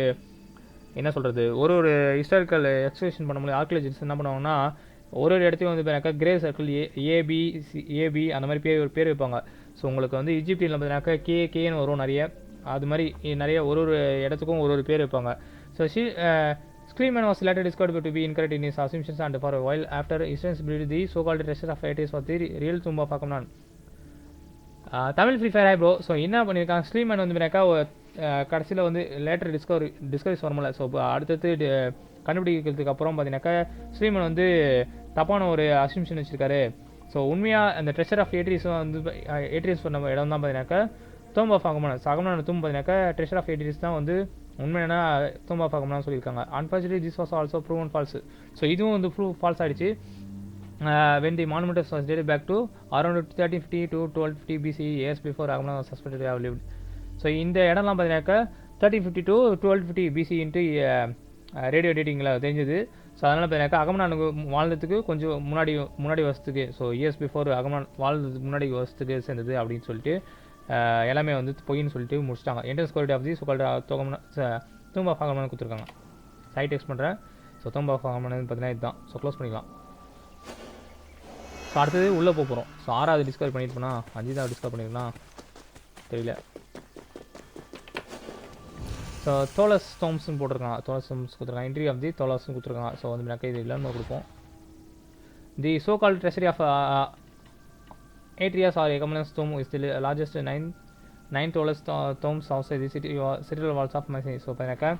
என்ன சொல்கிறது ஒரு ஹிஸ்டாரிக்கல் எக்ஸ்பிளேஷன் பண்ண முடியும். ஆர்கியாலஜிஸ்ட் என்ன பண்ணுவாங்கன்னா ஒரு இடத்தையும் வந்து பார்த்தீங்கன்னாக்கா கிரே சர்க்கிள் ஏபி அந்த மாதிரி பேர் வைப்பாங்க. ஸோ உங்களுக்கு வந்து இஜிப்டியில் பார்த்தீங்கன்னாக்கா கேன்னு வரும் நிறைய, அது மாதிரி நிறைய ஒரு இடத்துக்கும் ஒரு பேர் வைப்பாங்க. So Screeman was later discovered to be incorrect in his assumptions and for a while after historians believed the so-called treasure of Attis was the real tomb of Agamemnon. Tamil free fire bro. So என்ன பண்ணியிருக்காங்க ஸ்க்ரீமேன் வந்து பார்த்தீங்கன்னாக்கா கடைசியில் வந்து later discoveries வரமில்ல. So அடுத்தது கண்டுபிடிக்கிறதுக்கு அப்புறம் பார்த்தீங்கன்னாக்கா ஸ்க்ரீமேன் வந்து தப்பான ஒரு அசம்ஷன் வச்சுருக்காரு. ஸோ உண்மையாக அந்த ட்ரெஷர் ஆஃப் ஏட்ரியஸ் பண்ண இடம் தான் பார்த்தீங்கன்னாக்கா தோம் ஆஃப் அகமனன். அகமனன் தூம் பார்த்தீங்கன்னாக்கா ட்ரெஷர் ஆஃப் ஏட்ரியஸ் தான் வந்து உண்மையான தோம் ஆஃப் அகமனன் சொல்லியிருக்காங்க. Unfortunately this was also proven false. So இதுவும் வந்து ஃபால்ஸ் ஆகிடுச்சு. when the monument was dated back to around 1350 to 1250 BCE, years before Agamemnon was suspected to have lived. So இந்த இடம்லாம் பார்த்தீங்கன்னாக்கா 1350 to 1250 BCE ரேடியோ டேட்டிங்கில் தெரிஞ்சது. So அதனால் பார்த்தீங்கன்னாக்கா அகமனானுக்கு வாழ்ந்ததுக்கு கொஞ்சம் முன்னாடி வருஷத்துக்கு, ஸோ இயர்ஸ் பிஃபோர் அகமனான் வாழ்ந்ததுக்கு முன்னாடி வருஷத்துக்கு சேர்ந்தது அப்படின்னு சொல்லிட்டு எல்லாமே வந்து பொய்ன்னு சொல்லிட்டு முடிச்சிட்டாங்க. Entrance quality of the so called tomb of Agamemnon கொடுத்துருக்காங்க. சைட் டெக்ஸ்ட் பண்ணுறேன். ஸோ தூம் ஆஃப் அகமனான் பார்த்தீங்கன்னா இதுதான். ஸோ க்ளோஸ் பண்ணிக்கலாம். ஸோ அடுத்தது உள்ளே போகிறோம். ஸோ 6வது டிஸ்கவர் பண்ணியிருப்போனா 5வது டிஸ்கவர் பண்ணியிருக்கலாம் தெரியல. ஸோ தோலஸ் ஸ்டோம்ஸ்னு போட்டிருக்காங்க. தோலஸ் ஸ்டோம்ஸ் கொடுத்துருக்காங்க. என்ட்ரி ஆஃப் தி தோலஸ்னு கொடுத்துருக்காங்க. ஸோ வந்து எனக்கு இது இல்லைன்னு கொடுப்போம். The so called treasury of Atreus or Agamemnon's tomb is the largest 9 tallest tombs outside the city walls of Mycenaean. So பார்த்தீங்கன்னாக்கா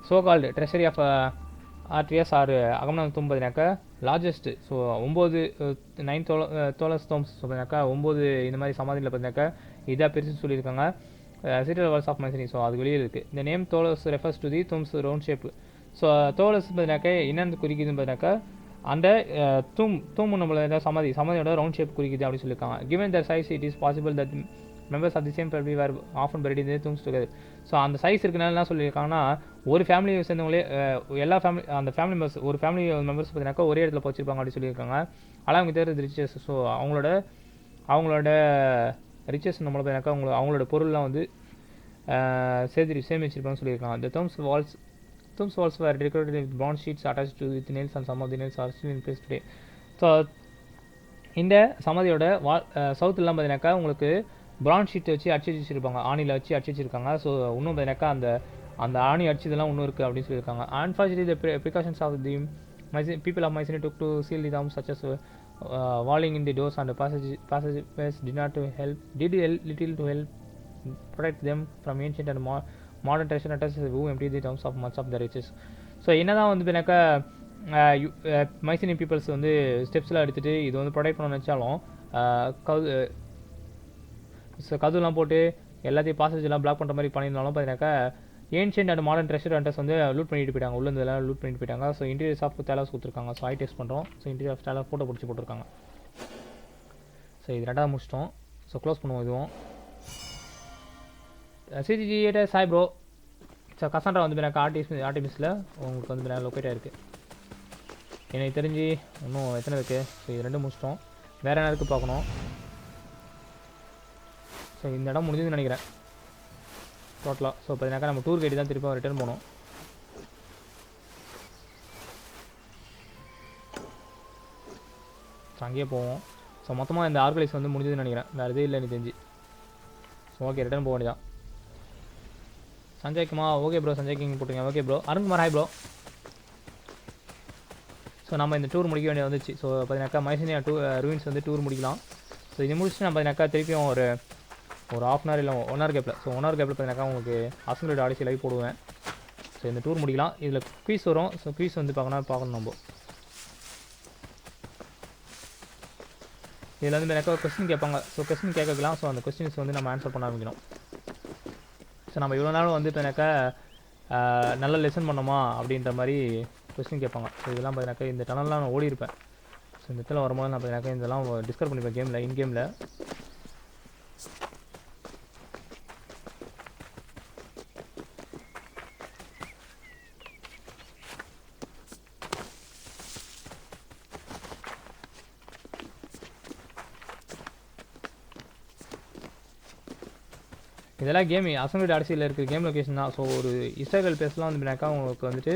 சோ கால்டு ட்ரெஷரி ஆஃப் ஆர்டிஎஸ் ஆர் அகமனன் tomb பார்த்தீங்கன்னாக்கா largest. So 9 tholos tombs. So பார்த்தீங்கன்னாக்கா 9 இந்த மாதிரி சமாதியில் பார்த்தீங்கன்னாக்கா இதாக பெருசுன்னு சொல்லியிருக்காங்க. city walls of Mycenaean. So அது வெளியே இருக்குது. இந்த name tholos refers to the tombs round shape. So tholos பார்த்தீங்கன்னாக்கா என்னென்னு குறிக்குதுன்னு பார்த்தீங்கன்னாக்கா அந்த தூம் நம்மளோட சமாதியோட ரவுண்ட் ஷேப் குறிக்குது அப்படின்னு சொல்லியிருக்காங்க. given their size it is possible that members of the same family were often buried in the tombs together. So அந்த size இருக்குனால என்ன சொல்லியிருக்காங்கன்னா ஒரு ஃபேமிலியை சேர்ந்தவங்களே எல்லா அந்த ஃபேமிலி மெம்பர்ஸ் ஒரு ஃபேமிலி மெம்பர்ஸ் பார்த்தீங்கன்னாக்கா ஒரே இடத்துல வச்சுருப்பாங்க அப்படின்னு சொல்லியிருக்காங்க. Along with their riches. So அவங்களோட ரிச்சஸ் நம்மளை பார்த்தீங்கன்னாக்கா அவங்களோட பொருள்லாம் வந்து சேமிச்சிருப்பாங்கன்னு சொல்லியிருக்காங்க. The tombs walls were decorated with bronze sheets attached to with nails and some of the nails are still in place today. So இந்த சமாதியோட சவுத்துலாம் பார்த்தீங்கன்னாக்கா உங்களுக்கு பிரான்ஸ் ஷீட் வச்சு அடிச்சு வச்சுருப்பாங்க. ஆணியில் வச்சு அடிச்சு வச்சுருக்காங்க. ஸோ இன்னும் பார்த்தீங்கன்னாக்கா அந்த ஆணி அடிச்சதெல்லாம் இன்னும் இருக்குது அப்படின்னு சொல்லியிருக்காங்க. Unfortunately the precautions of the people of Mycenaean took to seal the tombs such as walling in the doors and passageways did little to help protect them from ancient and modern treasure hunters who emptied the tombs of much of the riches. So என்னதான் வந்து பார்த்தீங்கன்னாக்கா Mycenaean peoples வந்து ஸ்டெப்ஸ்லாம் எடுத்துகிட்டு இது வந்து protect பண்ண நினச்சாலும் கதவுலாம் போட்டு எல்லாத்தையும் பாசேஜெல்லாம் பிளாக் பண்ணுற மாதிரி பண்ணியிருந்தாலும் பார்த்தீங்கன்னாக்கா ancient and modern treasure hunters வந்து லூட் பண்ணிட்டு போயிட்டாங்க. உள்ள இதெல்லாம் லூட் பண்ணிட்டு போயிட்டாங்க. ஸோ இன்டீரியர்ஸ் ஆஃப் டேலாஸ் கொடுத்துருக்காங்க. ஸோ ஐ டெஸ்ட் பண்ணுறோம். ஸோ இன்டீரியர் ஆஃப் டேலாஸ் ஃபோட்டோ பிடிச்சி போட்டிருக்காங்க. ஸோ இது 2வது முடிச்சிட்டோம். ஸோ க்ளோஸ் பண்ணுவோம். இதுவும் சிஜிஜிஏட்ட சாய் ப்ரோ. ஸோ கசாண்டா வந்து எனக்கு ஆர்டிமிஸில் உங்களுக்கு வந்து லொக்கேட் ஆகிருக்கு. எனக்கு தெரிஞ்சு இன்னும் எத்தனை இருக்குது. ஸோ இது 2 முடிச்சிட்டோம். வேறு என்ன இருக்குது பார்க்கணும். ஸோ இந்த இடம் முடிஞ்சதுன்னு நினைக்கிறேன் டோட்டலாக. ஸோ பார்த்தீங்கன்னாக்கா நம்ம டூர் கைடு தான் திருப்பி ரிட்டர்ன் போனோம். ஸோ அங்கேயே போவோம். ஸோ மொத்தமாக இந்த ஆர்கனைஸ் வந்து முடிஞ்சதுன்னு நினைக்கிறேன். வேறு எதுவும் இல்லை எனக்கு தெரிஞ்சு. ஸோ ஓகே ரிட்டர்ன் போக வேண்டியதான். Sanjay Kumar okay bro. Sanjay king போட்டுங்க. Okay bro. Arunkumar hi bro. So நம்ம இந்த டூர் முடிக்க வேண்டியது வந்துச்சு. ஸோ பார்த்தீங்கன்னாக்கா மைசீனியா ரூயின்ஸ் வந்து டூர் முடிக்கலாம். ஸோ இது முடிச்சுட்டு நம்ம பார்த்தீங்கன்னாக்கா திருப்பியும் ஒரு ½ hour இல்லை 1 hour கேப்பில். ஸோ 1 hour கேப்பில் பார்த்தீங்கன்னாக்கா உங்களுக்கு அசங்கிரேட் ஆடிசி லைவ் போடுவேன். ஸோ இந்த டூர் முடிக்கலாம். இதில் குவீஸ் வரும். ஸோ குவீஸ் வந்து பார்க்கணும் நம்ம. இதில் வந்து பார்த்தீங்கன்னா கொஸ்டின் கேட்பாங்க. ஸோ கொஸ்டின் கேட்கலாம். ஸோ அந்த கொஸ்டின்ஸ் வந்து நம்ம ஆன்சர் பண்ண ஆரம்பிக்கணும். ஸோ நம்ம இவ்வளோ நாள் வந்து பார்த்தீங்கன்னாக்கா நல்லா லெசன் பண்ணோமா அப்படின்ற மாதிரி கொஸ்டின் கேட்பாங்க. ஸோ இதெல்லாம் பார்த்தீங்கன்னாக்கா இந்த டனல்லாம் நான் ஓடி இருப்பேன். ஸோ இந்த இடத்துல வரும்போது நான் பார்த்தீங்கன்னாக்கா இதெல்லாம் டிஸ்கவர் பண்ணிப்பேன் கேமில், இன் கேமில். இதெல்லாம் கேம் அசம்பிள் ஆடிசியில் இருக்கிற கேம் லொக்கேஷன் தான். ஸோ ஒரு இஸ்ரேல் பிளேஸ்லாம் வந்து பார்த்தீங்கன்னாக்கா உங்களுக்கு வந்துட்டு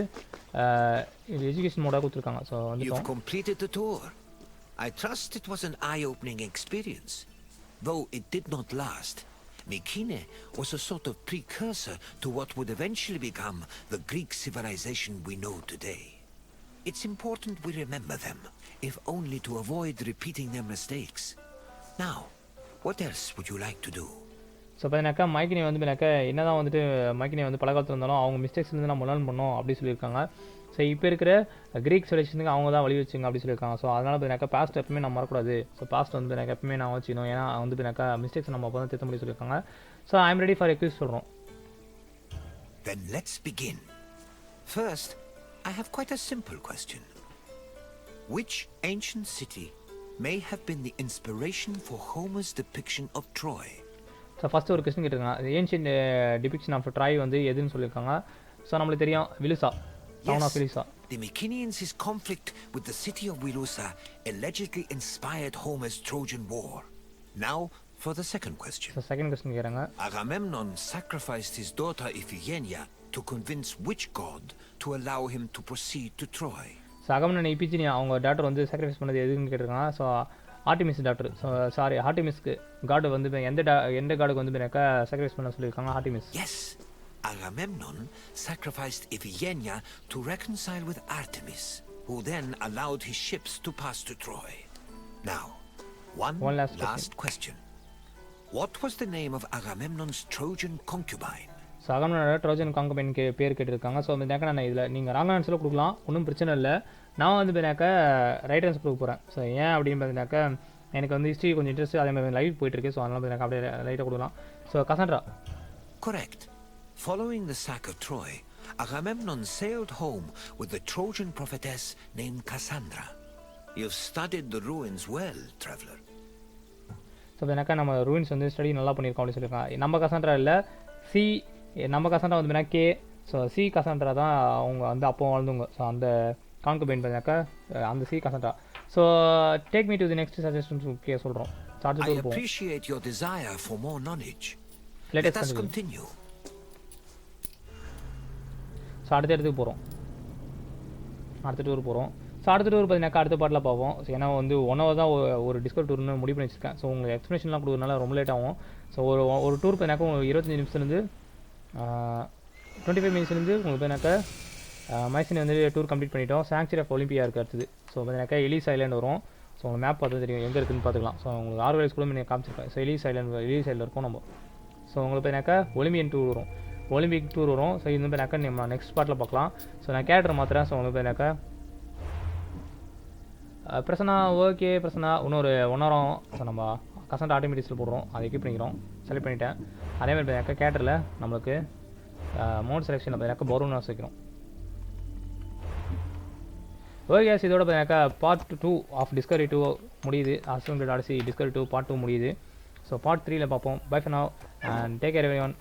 இது எஜுகேஷன் மோடாக கொடுத்துருக்காங்க. ஸோ வந்து You've completed the tour. I trust it was an eye-opening experience. Though it did not last, Mycenae was a sort of precursor to what would eventually become the Greek civilization we know today. It's important we remember them, if only to avoid repeating their mistakes. Now, what else would you like to do? So பார்த்தீங்கன்னாக்கா மைக்கினி வந்து பார்த்தீங்கன்னாக்கா என்ன தான் வந்துட்டு மைக்கினி வந்து பழக்காலத்தில் இருந்தாலும் அவங்க mistakes வந்து நம்ம லேர்ன் பண்ணோம் அப்படி சொல்லியிருக்காங்க. ஸோ இப்போ இருக்கிற கிரீக் சிவிலைசேஷனுக்கு அவங்க தான் வழி வச்சுங்க அப்படி சொல்லியிருக்காங்க. ஸோ அதனால் பார்த்தீங்கன்னாக்கா பாஸ்ட் எப்பவுமே நம்ம மறக்கூடாது. ஸோ பாஸ்ட் வந்து எனக்கு எப்பவுமே நான் வச்சுக்கணும். ஏன்னா வந்து பார்த்தீங்கன்னாக்கா மிஸ்டேக்ஸ் நம்ம அப்போ தான் திருத்த முடியும் சொல்லியிருக்காங்க. So I am ready for excuse சொல்கிறோம். Then let's begin. First, I have quite a simple question. Which ancient city may have been the inspiration for Homer's depiction of Troy? So first ஒரு question கேட்டிருக்காங்க. Ancient depiction of Troy வந்து எதுன்னு சொல்லியிருக்காங்க. So நம்மளுக்கு தெரியும் Wilusa, town of Wilusa. The Mycenaeans' conflict with the city of Wilusa allegedly inspired Homer's Trojan War. Now for the second question. So second question கேட்குறாங்க. Agamemnon sacrificed his daughter Iphigenia to convince which god to allow him to proceed to Troy? So Agamemnon Iphigenia அவங்க daughter வந்து sacrifice பண்ணது எதுன்னு கேட்டிருக்காங்க. So Artemis daughter. So sorry ஆர்டிமிஸ்க்கு god வந்து எந்த காடுக்கு வந்து சாக்ரிஃபைஸ் பண்ண சொல்லியிருக்காங்க? Artemis. Yes, Agamemnon sacrificed Iphigenia to reconcile with Artemis, who then allowed his ships to pass to Troy. Now, one last question. What was the name of Agamemnon's Trojan concubine? So அகமனோட Trojan concubine பேர் கேட்டிருக்காங்க. So வந்து நான் இதில் நீங்கள் wrong ஆன்சரில் கொடுக்கலாம், ஒன்றும் பிரச்சனை இல்லை. நான் வந்து பார்த்தீங்கன்னாக்கா ரைட் ஆன்சர் கொடுக்க போகிறேன். ஸோ ஏன் அப்படின்னு பார்த்தீங்கன்னாக்கா எனக்கு வந்து ஹிஸ்ட்ரி கொஞ்சம் இன்ட்ரெஸ்ட், அதே மாதிரி லைவ் போயிட்டுருக்கு. ஸோ அதனால் பார்த்தீங்கன்னா அப்படியே ரைட்டாக கொடுக்கலாம். So Cassandra. Correct. Following the sack of Troy, Agamemnon sailed home with the Trojan prophetess named Cassandra. You've studied the ruins well, traveler. So பார்த்தீங்கன்னாக்கா நம்ம ரூயின்ஸ் வந்து ஸ்டடி நல்லா பண்ணியிருக்கோம் அப்படின்னு சொல்லியிருக்காங்க. நம்ம கசாண்ட்ரா இல்லை, நம்ம கசாண்ட்ரா வந்து பார்த்தீங்கன்னா கே. ஸோ சி கசாண்ட்ரா தான் அவங்க வந்து அப்போ வாழ்ந்தவங்க. ஸோ அந்த கான்குபைன் பார்த்தீங்கன்னாக்கா அந்த C Cassandra. So take me to the next suggestions K சொல்கிறோம். I appreciate your desire for more knowledge. Let us continue. So அடுத்த இடத்துக்கு போகிறோம். அடுத்த டூர் போகிறோம். ஸோ அடுத்த டூர் பார்த்தீங்கன்னாக்கா அடுத்த பாட்டில் பார்ப்போம். ஸோ ஏன்னா வந்து 1 hour தான் ஒரு டிஸ்கவர் டூர்னு முடிவு பண்ணி வச்சுருக்கேன். ஸோ உங்களுக்கு எக்ஸ்ப்ளனேஷன்லாம் கொடுக்குறதுனால ரொம்ப லேட் ஆகும். ஸோ ஒரு டூர் பார்த்தீங்கன்னாக்கா 25 நிமிஷத்துலேருந்து 25 மினிட்ஸ்லேருந்து உங்களுக்கு பார்த்தீங்கன்னாக்கா மைசனி வந்து டூர் கம்ப்ளீட் பண்ணிட்டோம். சாங்சுரி ஆஃப் ஒலிம்பியா இருக்குது அடுத்தது. ஸோ பார்த்தீங்கன்னாக்கா எலிஸ் ஐலாண்ட் வரும். ஸோ உங்களுக்கு மேப் பார்த்தா தெரியும் எங்கே இருக்குதுன்னு பார்த்துக்கலாம். ஸோ உங்களுக்கு ஆர்வலைஸ் கூட நீங்கள் காமிச்சிருக்கேன். ஸோ எலிஸ் ஐலாண்ட் இருக்கும் நம்ம. ஸோ உங்களுக்கு பார்த்தீங்கன்னாக்கா ஒலிம்பியன் டூர் வரும், ஒலிம்பிக் டூர் வரும். ஸோ இது பார்த்தீங்கன்னாக்கா நம்ம நெக்ஸ்ட் பார்ட்டில் பார்க்கலாம். ஸோ நான் கேரக்டர் மாத்திரேன். ஸோ உங்களுக்கு பார்த்தீங்கன்னாக்கா பிரசனா ஓகே பிரசனா இன்னொரு 1 hour. ஸோ நம்ம கசண்ட் ஆட்டோமேட்டிக்ஸில் போடுறோம், அதை எக்யூப் பண்ணிக்கிறோம். செலக்ட் பண்ணிட்டேன். அதேமாதிரி பார்த்தீங்கன்னாக்கா கேரக்டரில் நம்மளுக்கு மோட் செலெக்ஷனில் பார்த்தீங்கன்னாக்கா பரோனாஸ் வைக்கிறோம். ஓகே, இதோட பார்த்தீங்கன்னாக்கா பார்ட் 2 ஆஃப் டிஸ்கவரி 2 முடியுது. அசம்பிள் ஆடிசி டிஸ்கவரி 2 பார்ட் 2 முடியுது. ஸோ பார்ட் 3ல் பார்ப்போம். Bye for now and take care everyone.